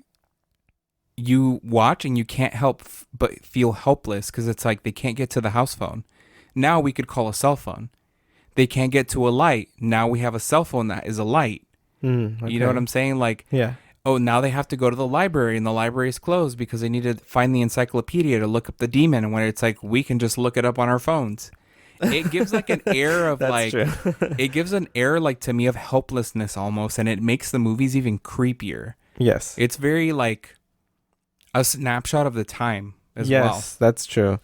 you watch and you can't help but feel helpless because it's like they can't get to the house phone. Now we could call a cell phone. They can't get to a light. Now we have a cell phone that is a light.
Okay.
You know what I'm saying? Like,
yeah.
Oh, now they have to go to the library and the library is closed because they need to find the encyclopedia to look up the demon. And when it's like, we can just look it up on our phones. It gives like an air of like, it gives an air like to me of helplessness almost. And it makes the movies even creepier.
Yes.
It's very like a snapshot of the time as well.
Yes, that's true.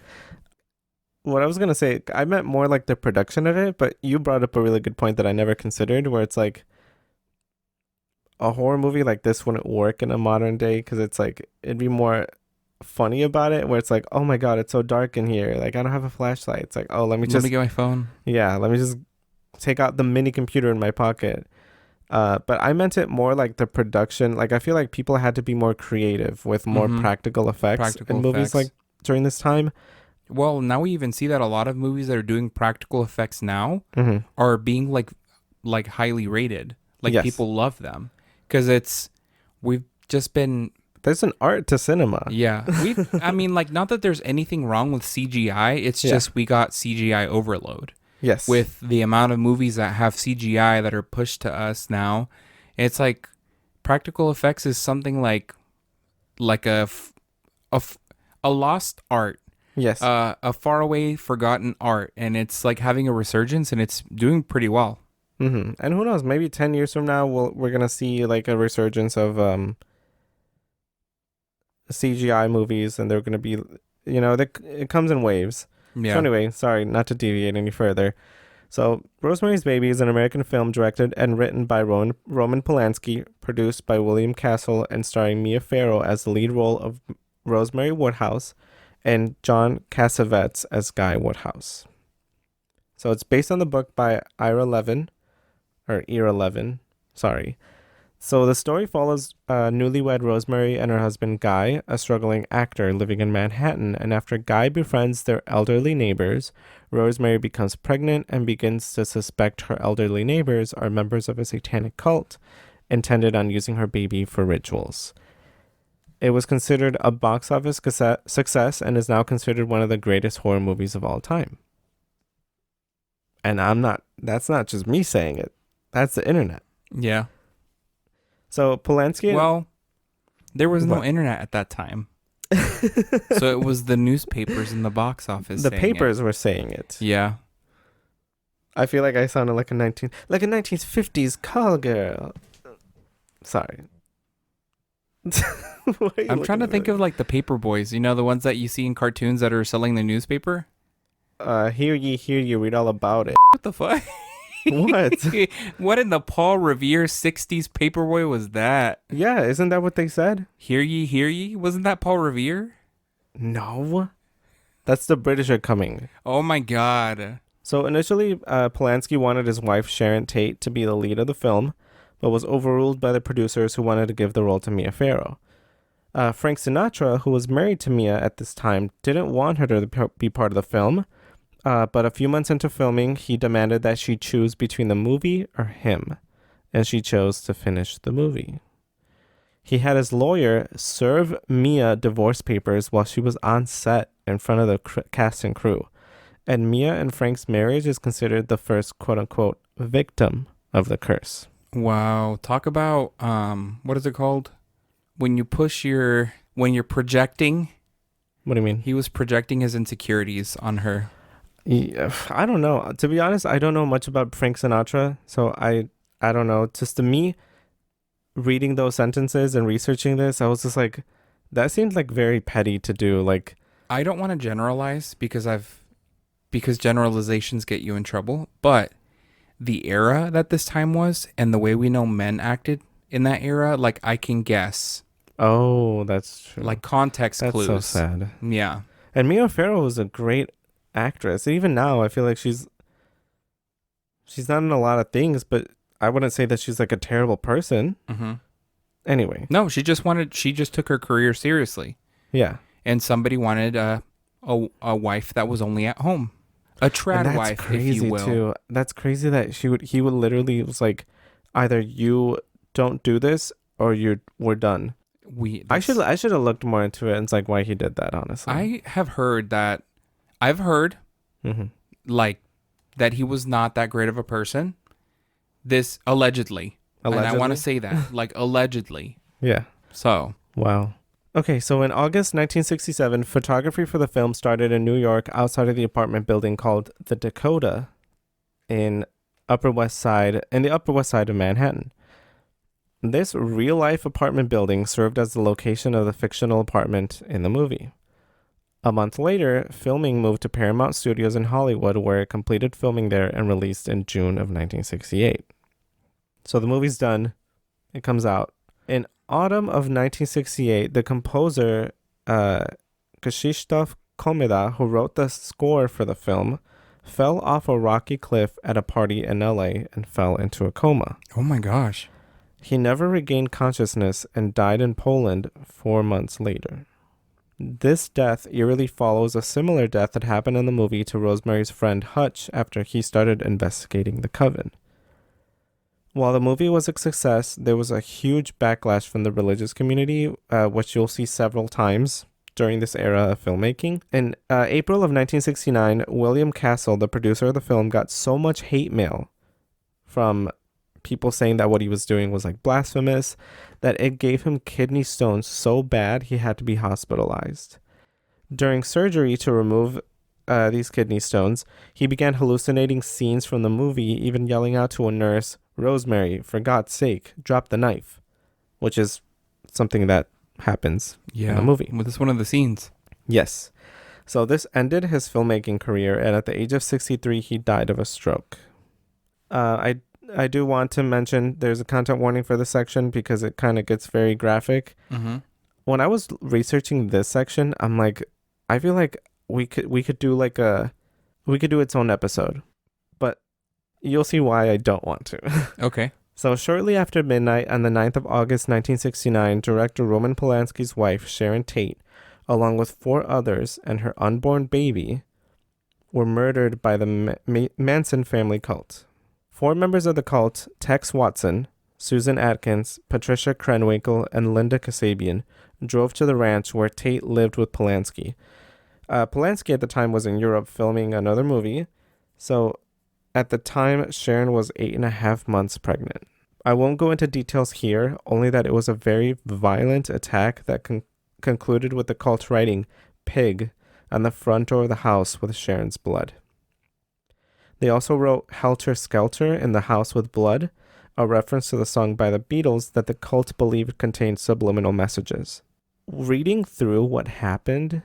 What I was going to say, I meant more like the production of it, but you brought up a really good point that I never considered, where it's like a horror movie like this wouldn't work in a modern day because it's like, it'd be more funny about it, where it's like, oh my God, it's so dark in here. Like, I don't have a flashlight. It's like, oh, let me get
my phone.
Yeah, let me just take out the mini computer in my pocket. But I meant it more like the production. Like, I feel like people had to be more creative with more practical effects in movies like during this time.
Well, now we even see that a lot of movies that are doing practical effects now are being like highly rated. Like people love them because we've just been.
There's an art to cinema.
Yeah, I mean, like, not that there's anything wrong with CGI. It's just we got CGI overload.
Yes.
With the amount of movies that have CGI that are pushed to us now, it's like practical effects is something like a lost art.
Yes.
A faraway, forgotten art, and it's like having a resurgence, and it's doing pretty well.
And who knows? Maybe 10 years from now, we're gonna see like a resurgence of CGI movies, and they're gonna be it comes in waves.
Yeah.
So anyway, sorry, not to deviate any further. So Rosemary's Baby is an American film directed and written by Roman Polanski, produced by William Castle, and starring Mia Farrow as the lead role of Rosemary Woodhouse and John Cassavetes as Guy Woodhouse. So it's based on the book by Ira Levin. Sorry. So the story follows newlywed Rosemary and her husband Guy, a struggling actor living in Manhattan, and after Guy befriends their elderly neighbors, Rosemary becomes pregnant and begins to suspect her elderly neighbors are members of a satanic cult intended on using her baby for rituals. It was considered a box office success and is now considered one of the greatest horror movies of all time. And that's not just me saying it. That's the internet.
Yeah.
So Polanski...
Well, there was no internet at that time. So it was the newspapers and the box office.
The papers were saying it.
Yeah.
I feel like I sounded like a 1950s call girl. Sorry.
I'm trying to think of like the paper boys, the ones that you see in cartoons that are selling the newspaper.
Hear ye, read all about it.
What the fuck?
What?
What in the Paul Revere 60s paperboy was that?
Yeah, isn't that what they said?
Hear ye? Wasn't that Paul Revere?
No. That's the British are coming.
Oh my god.
So initially, Polanski wanted his wife Sharon Tate to be the lead of the film, but was overruled by the producers who wanted to give the role to Mia Farrow. Frank Sinatra, who was married to Mia at this time, didn't want her to be part of the film. But a few months into filming, he demanded that she choose between the movie or him, and she chose to finish the movie. He had his lawyer serve Mia divorce papers while she was on set in front of the cast and crew, and Mia and Frank's marriage is considered the first quote-unquote victim of the curse.
Wow. Talk about, what is it called? When you're projecting.
What do you mean?
He was projecting his insecurities on her.
Yeah, I don't know. To be honest, I don't know much about Frank Sinatra, so I don't know. Just to me, reading those sentences and researching this, I was just like, that seems like very petty to do. Like,
I don't want to generalize because generalizations get you in trouble, but the era that this time was and the way we know men acted in that era, like I can guess.
Oh, that's true.
Like context clues.
That's so sad.
Yeah.
And Mia Farrow was a great actress. And even now, I feel like she's not in a lot of things, but I wouldn't say that she's like a terrible person.
Mm-hmm.
Anyway.
No, she just took her career seriously.
Yeah.
And somebody wanted a wife that was only at home. A trad wife, if you will. Too.
That's crazy that he would literally was like, either you don't do this or we're done. I should have looked more into it and it's like why he did that, honestly. I've heard
mm-hmm. like that he was not that great of a person. This allegedly. And I want to say that, like allegedly.
Yeah.
So.
Wow. Okay, so in August 1967, photography for the film started in New York outside of the apartment building called the Dakota in the Upper West Side of Manhattan. This real-life apartment building served as the location of the fictional apartment in the movie. A month later, filming moved to Paramount Studios in Hollywood, where it completed filming there and released in June of 1968. So the movie's done. It comes out. In autumn of 1968, the composer Krzysztof Komeda, who wrote the score for the film, fell off a rocky cliff at a party in LA and fell into a coma.
Oh my gosh.
He never regained consciousness and died in Poland 4 months later. This death eerily follows a similar death that happened in the movie to Rosemary's friend Hutch after he started investigating the coven. While the movie was a success, there was a huge backlash from the religious community, which you'll see several times during this era of filmmaking. In April of 1969, William Castle, the producer of the film, got so much hate mail from people saying that what he was doing was like blasphemous, that it gave him kidney stones so bad he had to be hospitalized. During surgery to remove these kidney stones, he began hallucinating scenes from the movie, even yelling out to a nurse, "Rosemary, for God's sake, drop the knife," which is something that happens in the movie.
Well, this is one of the scenes.
Yes. So this ended his filmmaking career, and at the age of 63, he died of a stroke. I do want to mention there's a content warning for this section because it kind of gets very graphic.
Mm-hmm.
When I was researching this section, I'm like, I feel like we could do its own episode, but you'll see why I don't want to.
Okay.
So shortly after midnight on the 9th of August 1969, director Roman Polanski's wife, Sharon Tate, along with 4 others and her unborn baby, were murdered by the Manson family cult. 4 members of the cult, Tex Watson, Susan Atkins, Patricia Krenwinkel, and Linda Kasabian, drove to the ranch where Tate lived with Polanski. Polanski at the time was in Europe filming another movie, so at the time Sharon was 8.5 months pregnant. I won't go into details here, only that it was a very violent attack that concluded with the cult writing "Pig" on the front door of the house with Sharon's blood. They also wrote "Helter Skelter" in the house with blood, a reference to the song by the Beatles that the cult believed contained subliminal messages. Reading through what happened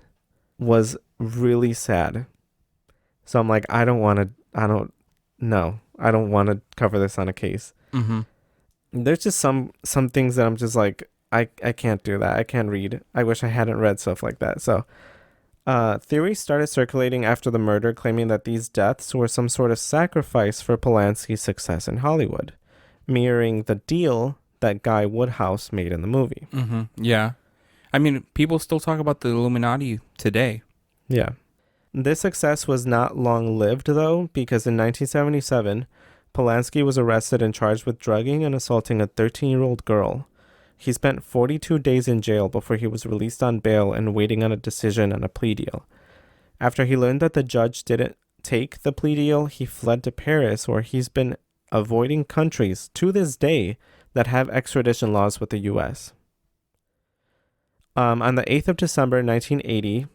was really sad. So I'm like, I don't want to cover this on a case.
Mm-hmm.
There's just some things that I'm just like, I can't do that. I can't read. I wish I hadn't read stuff like that. So theories started circulating after the murder, claiming that these deaths were some sort of sacrifice for Polanski's success in Hollywood, mirroring the deal that Guy Woodhouse made in the movie.
Mm-hmm. Yeah. I mean, people still talk about the Illuminati today.
Yeah. This success was not long-lived, though, because in 1977, Polanski was arrested and charged with drugging and assaulting a 13-year-old girl. He spent 42 days in jail before he was released on bail and waiting on a decision on a plea deal. After he learned that the judge didn't take the plea deal, he fled to Paris, where he's been avoiding countries to this day that have extradition laws with the U.S. On the 8th of December 1980,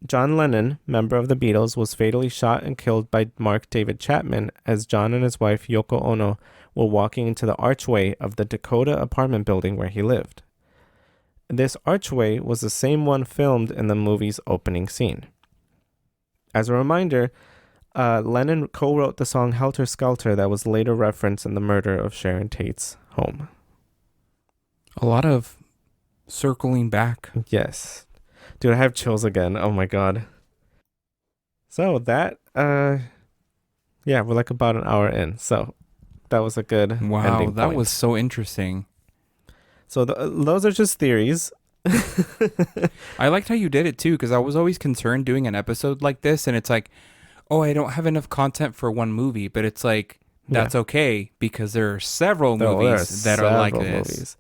John Lennon, member of the Beatles, was fatally shot and killed by Mark David Chapman as John and his wife Yoko Ono were walking into the archway of the Dakota apartment building where he lived. This archway was the same one filmed in the movie's opening scene. As a reminder, Lennon co-wrote the song Helter Skelter that was later referenced in the murder of Sharon Tate's home.
A lot of circling back.
Yes. Dude, I have chills again. Oh my god. So that, yeah, we're like about an hour in. So that was a good ending
That
point.
was so interesting.
So those are just theories.
I liked how you did it too, because I was always concerned doing an episode like this, and it's like, oh, I don't have enough content for one movie, but it's like, that's okay, because there are several movies that are like this. Movies.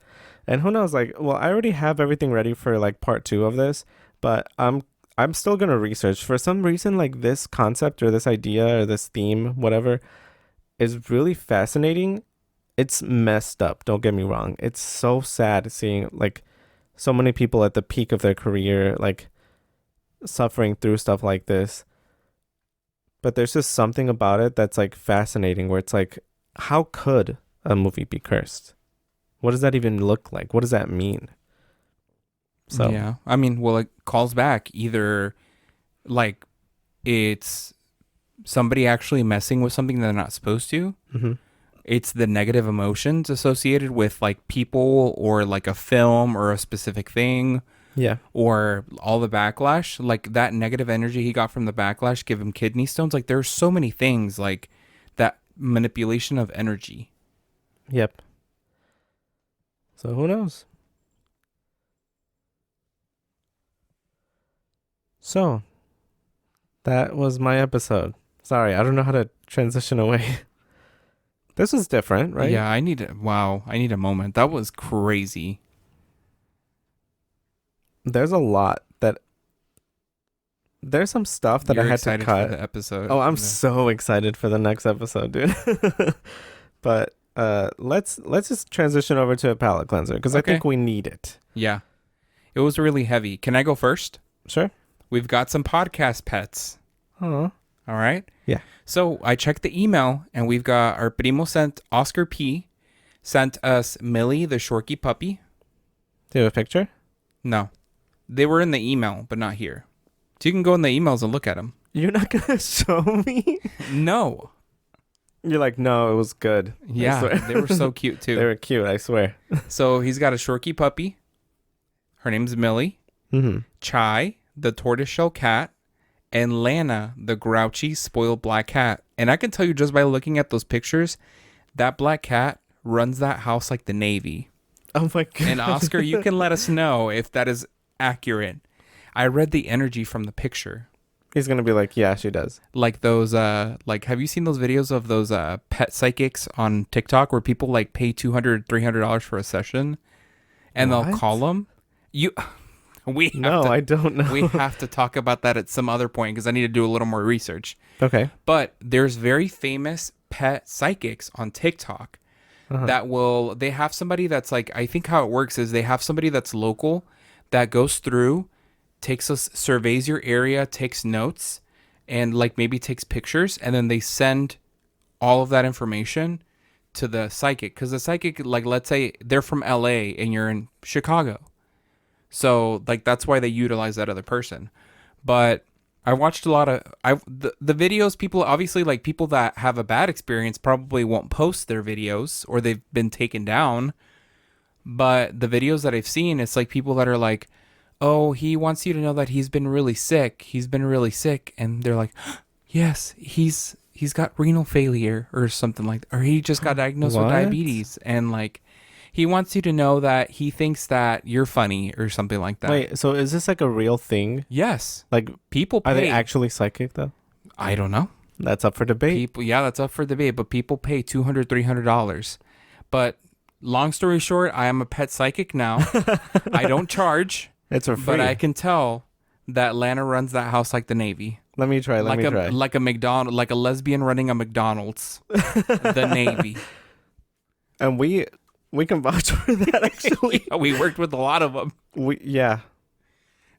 And who knows, like, well, I already have everything ready for like part 2 of this, but I'm still gonna research. For some reason, like this concept or this idea or this theme, whatever, is really fascinating. It's messed up, don't get me wrong. It's so sad seeing like so many people at the peak of their career like suffering through stuff like this. But there's just something about it that's like fascinating, where it's like, how could a movie be cursed? What does that even look like? What does that mean? So
yeah, I mean, well, it calls back either like it's somebody actually messing with something they're not supposed to.
Mm-hmm.
It's the negative emotions associated with like people or like a film or a specific thing.
Yeah.
Or all the backlash, like that negative energy he got from the backlash give him kidney stones. Like there's so many things like that manipulation of energy.
Yep. So who knows? So that was my episode. Sorry, I don't know how to transition away. This was different, right?
Yeah, I need a moment. That was crazy.
There's a lot that there's some stuff that
You're
I had to cut.
For the episode.
Oh, I'm so excited for the next episode, dude. But let's just transition over to a palate cleanser because I think we need it.
Yeah. It was really heavy. Can I go first?
Sure.
We've got some podcast pets.
Oh.
All right.
Yeah.
So I checked the email and we've got our primo sent Oscar P. sent us Millie the Shorky puppy.
Do you have a picture?
No. They were in the email, but not here. So you can go in the emails and look at them.
You're not gonna show me?
No.
You're like, no, it was good.
Yeah, they were so cute too.
They were cute, I swear.
So he's got a Shorkie puppy. Her name's Millie.
Mm-hmm.
Chai, the tortoiseshell cat, and Lana, the grouchy, spoiled black cat. And I can tell you just by looking at those pictures, that black cat runs that house like the Navy.
Oh my god.
And Oscar, you can let us know if that is accurate. I read the energy from the picture.
He's gonna be like, yeah, she does.
Like those, have you seen those videos of those pet psychics on TikTok where people like pay $200, $300 for a session, and
What?
they'll call them?
I don't know.
We have to talk about that at some other point because I need to do a little more research.
Okay.
But there's very famous pet psychics on TikTok they have somebody that's like, I think how it works is they have somebody that's local that goes through, surveys your area, takes notes, and like maybe takes pictures, and then they send all of that information to the psychic. Because the psychic, like, let's say they're from LA and you're in Chicago. So like that's why they utilize that other person. But I watched a lot of the videos. People obviously, like, people that have a bad experience probably won't post their videos or they've been taken down. But the videos that I've seen, it's like people that are like, oh, he wants you to know that he's been really sick. He's been really sick. And they're like, yes, he's got renal failure or something like that. Or he just got diagnosed with diabetes. And like, he wants you to know that he thinks that you're funny or something like that.
Wait, so is this like a real thing?
Yes.
Like,
people pay.
Are they actually psychic though?
I don't know.
That's up for debate.
That's up for debate. But people pay $200, $300. But long story short, I am a pet psychic now. I don't charge.
It's for free.
But I can tell that Lana runs that house like the Navy.
Let me try.
Like a McDonald's, like a lesbian running a McDonald's. The Navy.
And we can vouch for that, actually.
Yeah, we worked with a lot of them.
Yeah.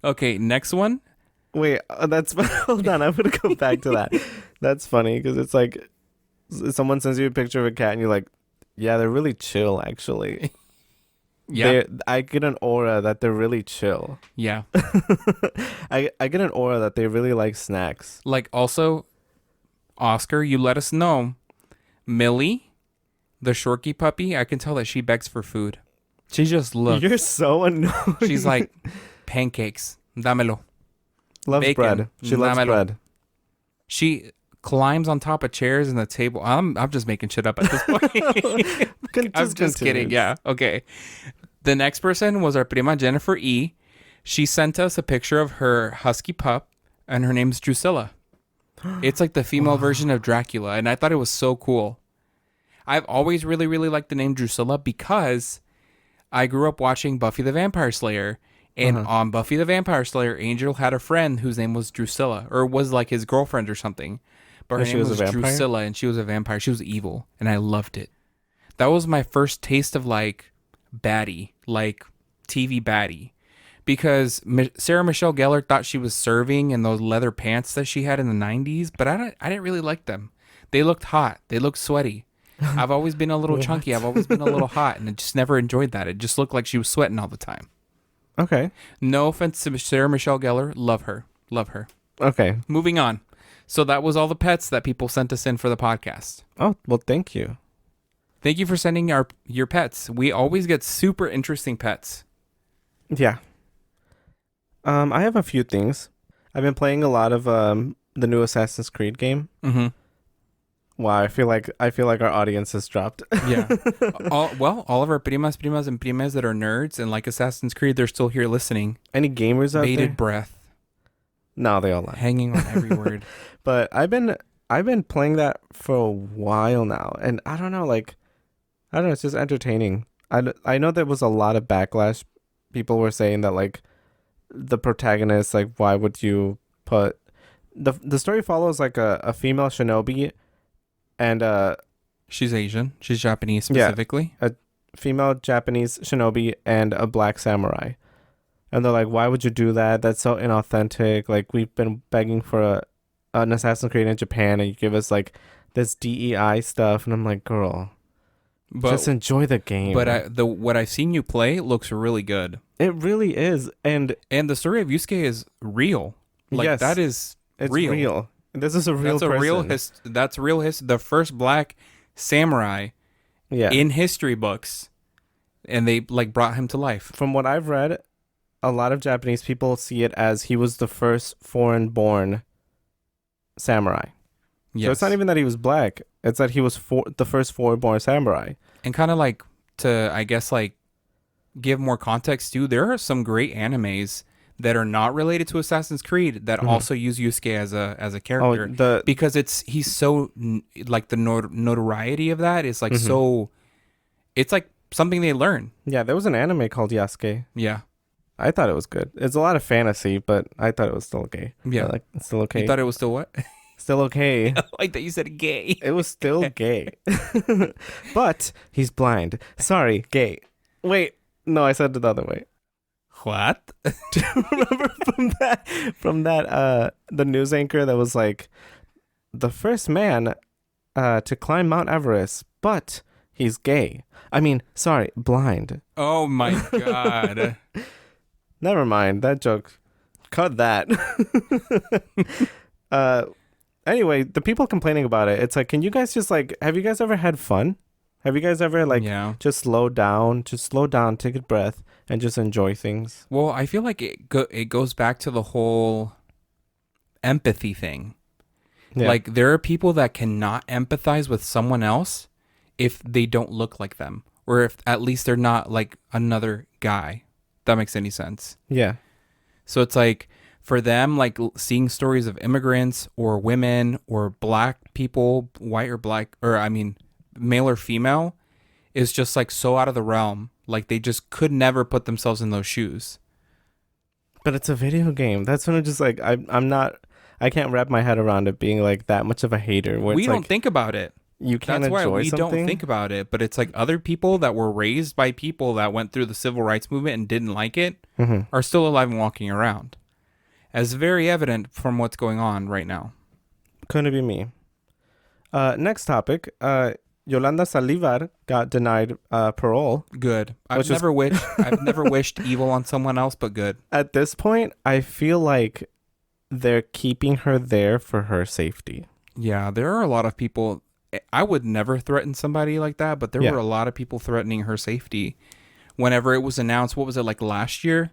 Okay, next one.
Wait, that's... Hold on, I'm going to go back to that. That's funny, because it's like, someone sends you a picture of a cat, and you're like, yeah, they're really chill, actually.
Yeah.
I get an aura that they're really chill.
Yeah.
I get an aura that they really like snacks.
Like, also, Oscar, you let us know. Millie, the Shorkie puppy, I can tell that she begs for food. She just looks.
You're so annoying.
She's like, pancakes, dámelo.
Loves
Bacon,
bread. She loves
dámelo.
bread.
She climbs on top of chairs and the table. I'm just making shit up at this point. I'm just kidding. Yeah. Okay. The next person was our prima Jennifer E. She sent us a picture of her husky pup, and her name's Drusilla. It's like the female version of Dracula, and I thought it was so cool. I've always really, really liked the name Drusilla because I grew up watching Buffy the Vampire Slayer. And on Buffy the Vampire Slayer, Angel had a friend whose name was Drusilla, or was like his girlfriend or something. But her name was Drusilla, and she was a vampire. She was evil, and I loved it. That was my first taste of like baddie, like TV baddie. Because Sarah Michelle Gellar thought she was serving in those leather pants that she had in the 90s, but I didn't really like them. They looked hot. They looked sweaty. I've always been a little chunky. I've always been a little hot, and I just never enjoyed that. It just looked like she was sweating all the time.
Okay.
No offense to Sarah Michelle Gellar. Love her. Love her.
Okay.
Moving on. So that was all the pets that people sent us in for the podcast.
Oh, well, thank you.
Thank you for sending your pets. We always get super interesting pets.
Yeah. I have a few things. I've been playing a lot of the new Assassin's Creed game.
Mm-hmm.
Wow, I feel like our audience has dropped.
Yeah. All of our primas and primes that are nerds and like Assassin's Creed, they're still here listening.
Any gamers out there?
Bated breath.
No, they all lie.
Hanging on every word.
But I've been playing that for a while now, and I don't know, it's just entertaining. I know there was a lot of backlash. People were saying that like the protagonist, like, why would you put the story follows like a female shinobi. And
she's Asian. She's Japanese specifically.
Yeah, a female Japanese shinobi and a black samurai. And they're like, why would you do that? That's so inauthentic. Like, we've been begging for an Assassin's Creed in Japan, and you give us like this DEI stuff. And I'm like, girl, just enjoy the game.
But what I've seen you play looks really good.
It really is. And
And the story of Yusuke is real. Like
yes,
that is
it's
real.
real. This is a real
That's a
person.
real that's real history. The first black samurai
Yeah.
in history books, and they like brought him to life.
From what I've read, a lot of Japanese people see it as he was the first foreign-born samurai.
Yes.
So it's not even that he was black. It's that he was the first foreign-born samurai.
And kind of like to, I guess, like give more context too, there are some great animes that are not related to Assassin's Creed that also use Yusuke as a character. Because he's so like the notoriety of that is like so, it's like something they learn.
Yeah, there was an anime called Yasuke.
Yeah.
I thought it was good. It's a lot of fantasy, but I thought it was still okay.
Yeah.
Like, it's still okay.
You thought it was still what?
Still okay.
Like that you said gay.
It was still gay. But he's blind. Sorry, gay. Wait, no, I said it the other way.
What?
Do you remember from that the news anchor that was like the first man to climb Mount Everest, but he's gay. I mean, sorry, blind.
Oh my god.
Never mind that joke. Cut that. Anyway, the people complaining about it, it's like, can you guys just like, have you guys ever had fun? Have you guys ever like just slow down, take a breath, and just enjoy things?
Well, I feel like it goes back to the whole empathy thing. Yeah. Like there are people that cannot empathize with someone else if they don't look like them, or if at least they're not like another guy. If that makes any sense.
Yeah.
So it's like for them, like seeing stories of immigrants or women or black people, white or black, or I mean, male or female, is just like so out of the realm. Like they just could never put themselves in those shoes.
But it's a video game. That's when it's just like I can't wrap my head around it being like that much of a hater. Where
we
it's
don't
like,
think about it.
You can't
That's
enjoy
why we
something?
don't think about it. But it's like other people that were raised by people that went through the civil rights movement and didn't like it are still alive and walking around. As very evident from what's going on right now.
Couldn't be me. Next topic. Yolanda Salivar got denied parole.
Good. I've never wished evil on someone else, but good.
At this point, I feel like they're keeping her there for her safety.
Yeah, there are a lot of people. I would never threaten somebody like that, but there were a lot of people threatening her safety. Whenever it was announced, what was it, like last year?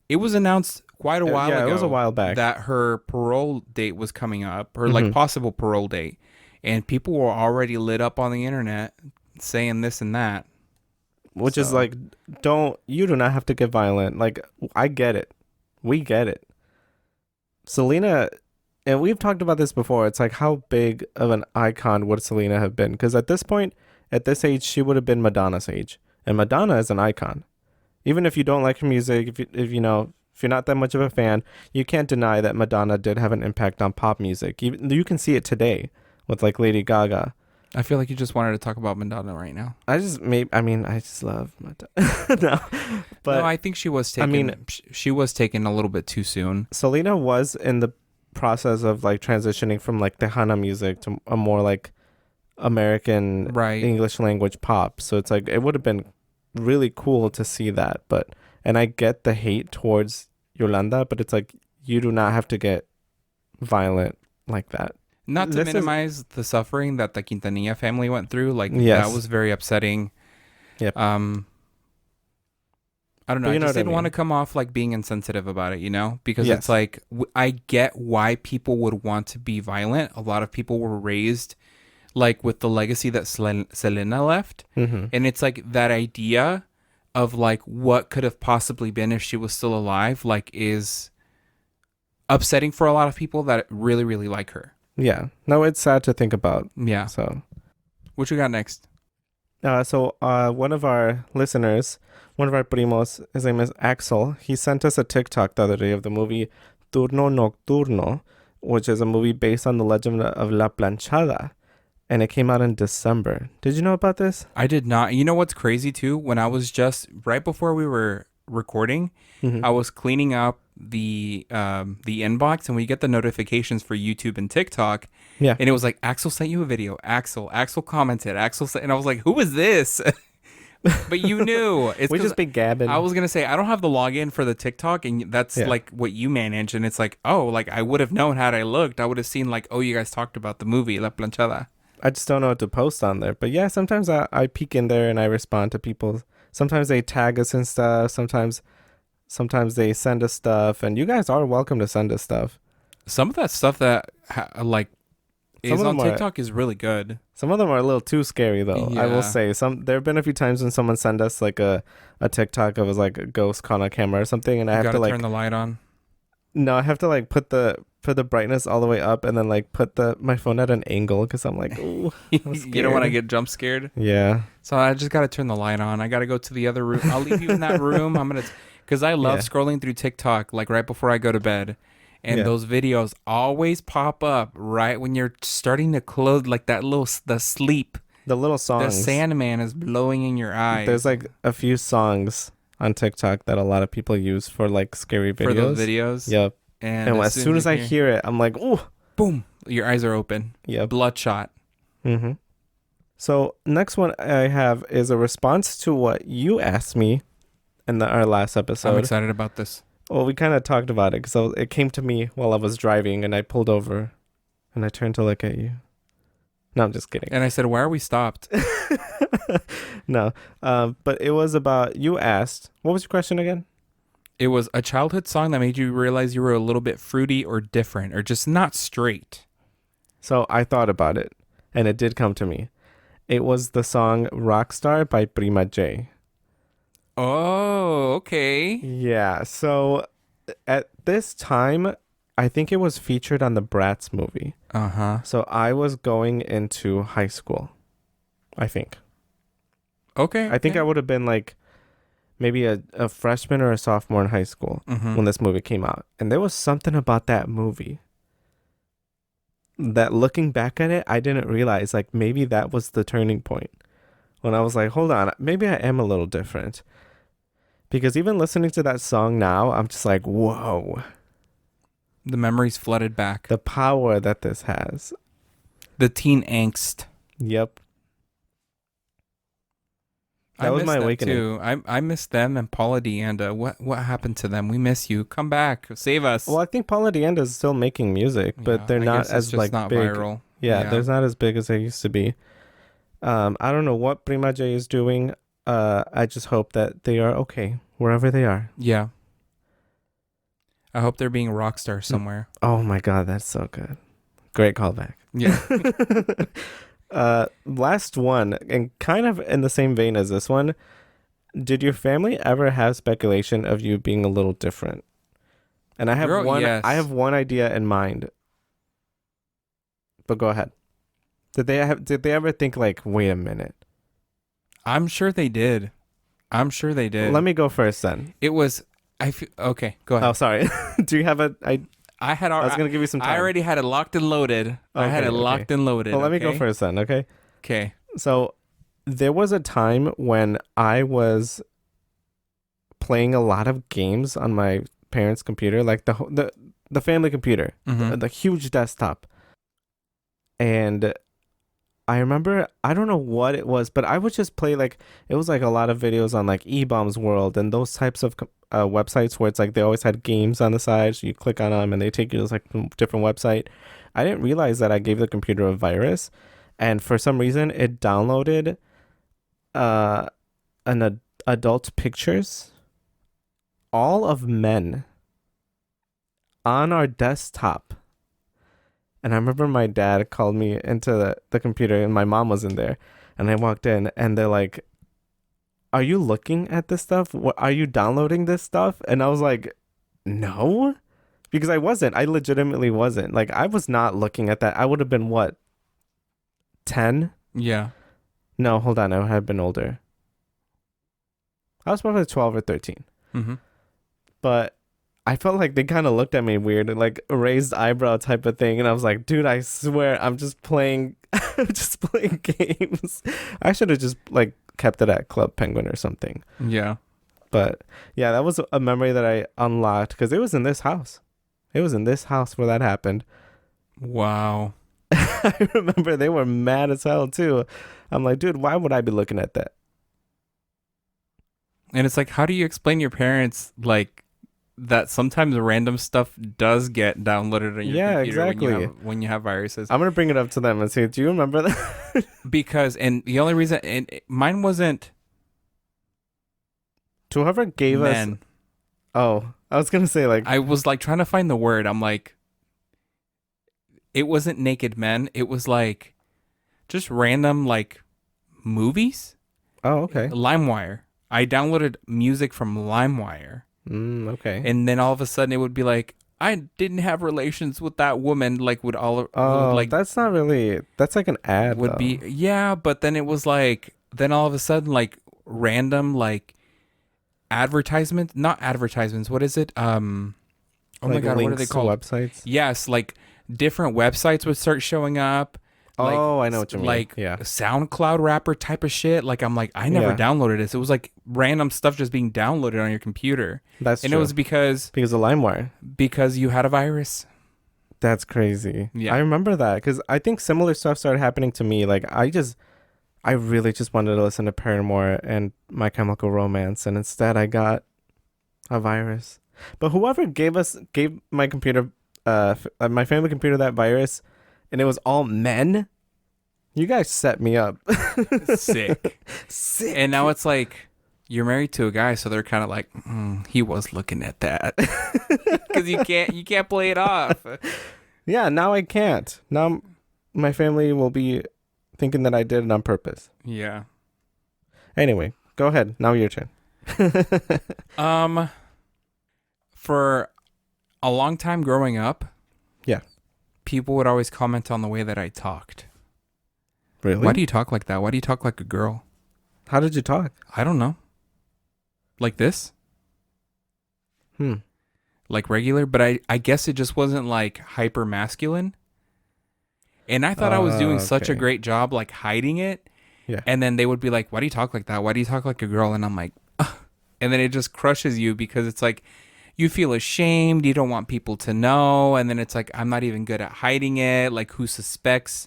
It was announced quite a while ago.
It was a while back.
That her parole date was coming up, her like possible parole date. And people were already lit up on the internet saying this and that.
Which is like, you do not have to get violent. Like, I get it. We get it. Selena, and we've talked about this before. It's like, how big of an icon would Selena have been? Because at this point, at this age, she would have been Madonna's age. And Madonna is an icon. Even if you don't like her music, if you're not that much of a fan, you can't deny that Madonna did have an impact on pop music. You can see it today with like Lady Gaga.
I feel like you just wanted to talk about Madonna right now.
I just love Madonna.
No, I think she was taken. She was taken a little bit too soon.
Selena was in the process of like transitioning from like Tejana music to a more like American English language pop. So it's like it would have been really cool to see that. And I get the hate towards Yolanda, but it's like you do not have to get violent like that.
Not to minimize the suffering that the Quintanilla family went through. Like, that was very upsetting.
Yep.
I don't know. I just didn't want to come off like being insensitive about it, you know? Because it's like, I get why people would want to be violent. A lot of people were raised like with the legacy that Selena left. And it's like that idea of like what could have possibly been if she was still alive, like is upsetting for a lot of people that really, really like her.
Yeah. No, it's sad to think about.
Yeah.
So,
what you got next?
One of our listeners, one of our primos, his name is Axel. He sent us a TikTok the other day of the movie Turno Nocturno, which is a movie based on the legend of La Planchada. And it came out in December. Did you know about this?
I did not. You know what's crazy too? When I was just right before we were recording, I was cleaning up the inbox, and we get the notifications for YouTube and TikTok.
Yeah.
And it was like, Axel sent you a video. Axel commented. And I was like, who is this? But you knew. It's
We
'cause
just be gabbing.
I was gonna say I don't have the login for the TikTok, and that's
Yeah.
like what you manage, and it's like, oh, like I would have known had I looked. I would have seen like, oh, you guys talked about the movie La Planchada.
I just don't know what to post on there. But yeah, sometimes I peek in there and I respond to people. Sometimes they tag us and stuff. Sometimes they send us stuff, and you guys are welcome to send us stuff.
Some of that stuff that like
Some
is
of
on
them are-
TikTok is really good.
Some of them are a little too scary though. I will
Yeah.
say there have been a few times when someone sent us like a TikTok of like a ghost on a camera or something, and I
You
have
gotta
to like
turn the light on.
no, I have to like put the brightness all the way up and then like put my phone at an angle because I'm like, ooh, I'm
You don't want to
scared.
get jump scared.
Yeah.
So I just gotta turn the light on. I gotta go to the other room. I'll leave you in that room. I'm gonna, because I love
Yeah.
scrolling through TikTok like right before I go to bed, and
Yeah.
those videos always pop up right when you're starting to close, like the sleep.
The little
The
songs.
Sandman is blowing in your eyes.
There's like a few songs on TikTok that a lot of people use for like scary videos.
for those videos.
Yep.
And
And as soon as I hear it, I'm like, ooh.
boom, your eyes are open.
Yep.
Bloodshot.
Mm-hmm. So next one I have is a response to what you asked me in our last
I'm
episode.
excited about this.
Well, we kind of talked about it because it came to me while I was driving, and I pulled over, and I turned to look at you. No, I'm just kidding.
And I said, "Why are we stopped?"
No, but it was about, you asked, what was your question again?
It was a childhood song that made you realize you were a little bit fruity or different or just not straight.
So I thought about it, and it did come to me. It was the song Rockstar by Prima J.
Oh, okay.
Yeah, so at this time, I think it was featured on the Bratz movie.
Uh-huh.
So I was going into high school, I think.
Okay.
I think I would have been like maybe a freshman or a sophomore in high school when this movie came out. And there was something about that movie that, looking back at it, I didn't realize, like, maybe that was the turning point when I was like, hold on, maybe I am a little different. Because even listening to that song now, I'm just like, whoa,
The memories flooded back.
the power that this has.
The teen angst.
Yep.
I
That was
miss
my
them
awakening.
too. I miss them and Paula Deanda. What happened to them? We miss you. Come back. Save us.
Well, I think Paula Deanda is still making music, but
Yeah,
they're
I
not
guess it's
as
just
like
not
big.
viral.
Yeah, there's not as big as they used to be. I don't know what Prima J is doing. I just hope that they are okay wherever they are.
Yeah. I hope they're being a rock star somewhere.
Oh my God, that's so good. Great callback.
Yeah.
Last one, and kind of in the same vein as this one. Did your family ever have speculation of you being a little different? And I have
Girl,
one.
yes.
I have one idea in mind. But go ahead. Did they ever think like, wait a minute?
I'm sure they did.
Let me go first then.
It was. Okay. Go ahead.
Oh, sorry. Do you have I was gonna give you some time.
I already had it locked and loaded. I had
Okay,
it locked and loaded.
Well, let me go
okay?
first then. Okay.
Okay.
So there was a time when I was playing a lot of games on my parents' computer, like the family computer,
Mhm.
the huge desktop. And I remember, I don't know what it was, but I would just play like, it was like a lot of videos on like E-Bombs World and those types of websites where it's like they always had games on the side. So you click on them and they take you to like a different website. I didn't realize that I gave the computer a virus. And for some reason, it downloaded adult pictures, all of men, on our desktop. And I remember my dad called me into the computer and my mom was in there. And I walked in and they're like, are you looking at this stuff? Are you downloading this stuff? And I was like, no, because I wasn't. I legitimately wasn't. Like, I was not looking at that. I would have been what, 10?
Yeah.
No, hold on. I would have been older. I was probably 12 or 13.
Mm-hmm.
But I felt like they kind of looked at me weird, like a raised eyebrow type of thing. And I was like, dude, I swear I'm just playing, I'm just playing games. I should have just like kept it at Club Penguin or something.
Yeah.
But yeah, that was a memory that I unlocked because it was in this house. It was in this house where that happened.
Wow.
I remember they were mad as hell too. I'm like, dude, why would I be looking at that?
And it's like, how do you explain your parents like that sometimes random stuff does get downloaded on your
Yeah,
computer
exactly.
when you have viruses?
I'm gonna bring it up to them and say, do you remember that?
Because and the only reason and mine wasn't
To whoever gave us.
men.
Oh, I was gonna say like.
I was like trying to find the word. I'm like, it wasn't naked men. It was like just random like movies.
Oh, okay.
LimeWire. I downloaded music from LimeWire.
Okay.
And then all of a sudden it would be like, I didn't have relations with that woman. Like would all
Oh,
would, like
that's not really. That's like an ad.
would
though.
be yeah. But then it was like then all of a sudden like random like advertisements, not advertisements. What is it? Oh my
Like
god, what are they
links to
called?
websites.
Yes, like different websites would start showing up. Like,
Oh, I know what you mean.
Like
Yeah.
SoundCloud rapper type of shit. Like I'm like, I never
Yeah.
downloaded this. It was like random stuff just being downloaded on your computer.
That's
And
true.
it was because
Because of LimeWire.
you had a virus.
That's crazy.
Yeah.
I remember that because I think similar stuff started happening to me. Like I really just wanted to listen to Paramore and My Chemical Romance, and instead I got a virus. But whoever gave my computer, my family computer that virus, and it was all men. You guys set me up.
Sick.
Sick.
And now it's like you're married to a guy, so they're kind of like, he was looking at that because you can't play it off.
Yeah, now I can't. Now my family will be thinking that I did it on purpose.
Yeah.
Anyway, go ahead. Now your turn.
For a long time growing up,
Yeah.
people would always comment on the way that I talked.
Really?
Why do you talk like that? Why do you talk like a girl?
How did you talk?
I don't know. Like this? Like regular, but I guess it just wasn't like hyper masculine. And I thought I was doing such a
Okay.
great job like hiding it.
Yeah.
And then they would be like, why do you talk like that? Why do you talk like a girl? And I'm like, ugh. And then it just crushes you because it's like you feel ashamed. You don't want people to know. And then it's like, I'm not even good at hiding it. Like who suspects,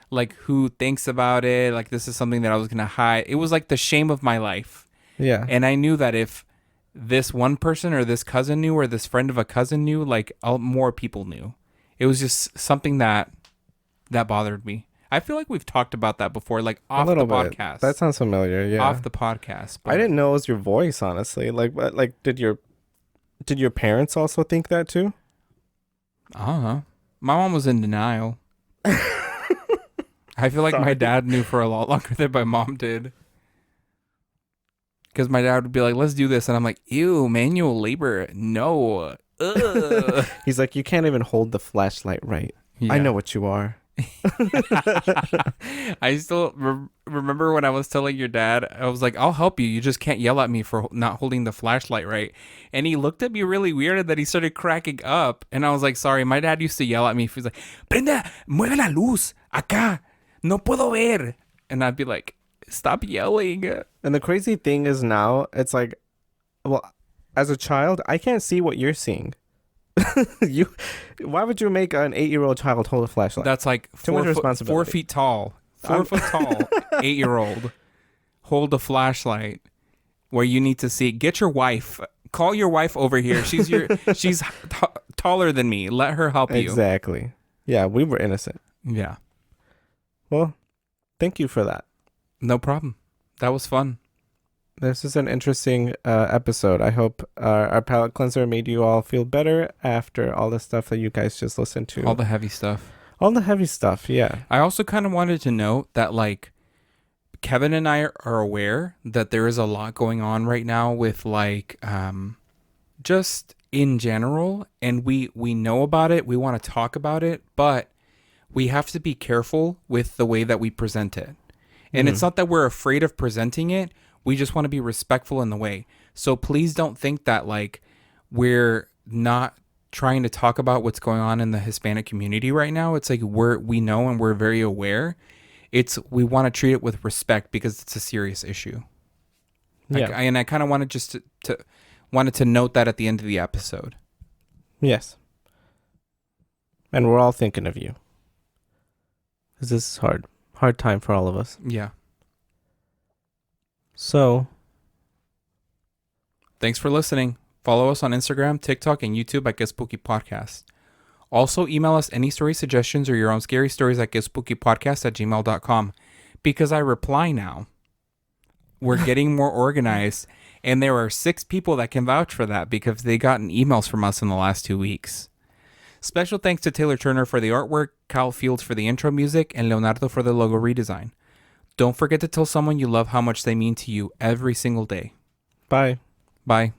like who thinks about it? Like this is something that I was going to hide. It was like the shame of my life.
Yeah.
And I knew that if this one person or this cousin knew or this friend of a cousin knew, like more people knew. It was just something that bothered me. I feel like we've talked about that before, like off the podcast.
That sounds familiar. Yeah.
Off the podcast.
I didn't know it was your voice, honestly. Like, but like, did your parents also think that too?
I don't know. My mom was in denial. I feel like my
Sorry.
dad knew for a lot longer than my mom did. Because my dad would be like, let's do this. And I'm like, ew, manual labor. No. Ugh.
He's like, you can't even hold the flashlight right.
Yeah.
I know what you are.
I still remember when I was telling your dad, I was like, I'll help you. You just can't yell at me for not holding the flashlight right. And he looked at me really weird and then he started cracking up. And I was like, sorry, my dad used to yell at me. He's like, Prenda, mueve la luz, acá, no puedo ver. And I'd be like, stop yelling.
And the crazy thing is now, it's like, well, as a child, I can't see what you're seeing. Why would you make an 8-year-old child hold a flashlight?
That's like
Too much
4
responsibility.
feet tall. 4 foot tall, 8-year-old. Hold a flashlight where you need to see. Get your wife. Call your wife over here. She's taller than me. Let her help you.
Exactly. Yeah, we were innocent.
Yeah.
Well, thank you for that.
No problem. That was fun.
This is an interesting episode. I hope our palate cleanser made you all feel better after all the stuff that you guys just listened to.
All the heavy stuff.
All the heavy stuff, yeah.
I also kind of wanted to note that like Kevin and I are aware that there is a lot going on right now with like just in general, and we know about it. We want to talk about it, but we have to be careful with the way that we present it. And it's not that we're afraid of presenting it. We just want to be respectful in the way. So please don't think that like we're not trying to talk about what's going on in the Hispanic community right now. It's like we know and we're very aware. We want to treat it with respect because it's a serious issue.
Yeah.
And I kind of wanted just wanted to note that at the end of the episode.
Yes. And we're all thinking of you. Because this is hard. Hard time for all of us.
Yeah.
So,
Thanks for listening. Follow us on Instagram, TikTok, and YouTube at Qué Spooky Podcast. Also, email us any story suggestions or your own scary stories at quespookypodcast@gmail.com because I reply now. We're getting more organized, and there are 6 people that can vouch for that because they gotten emails from us in the last 2 weeks. Special thanks to Taylor Turner for the artwork, Cal Fields for the intro music, and Leonardo for the logo redesign. Don't forget to tell someone you love how much they mean to you every single day.
Bye.
Bye.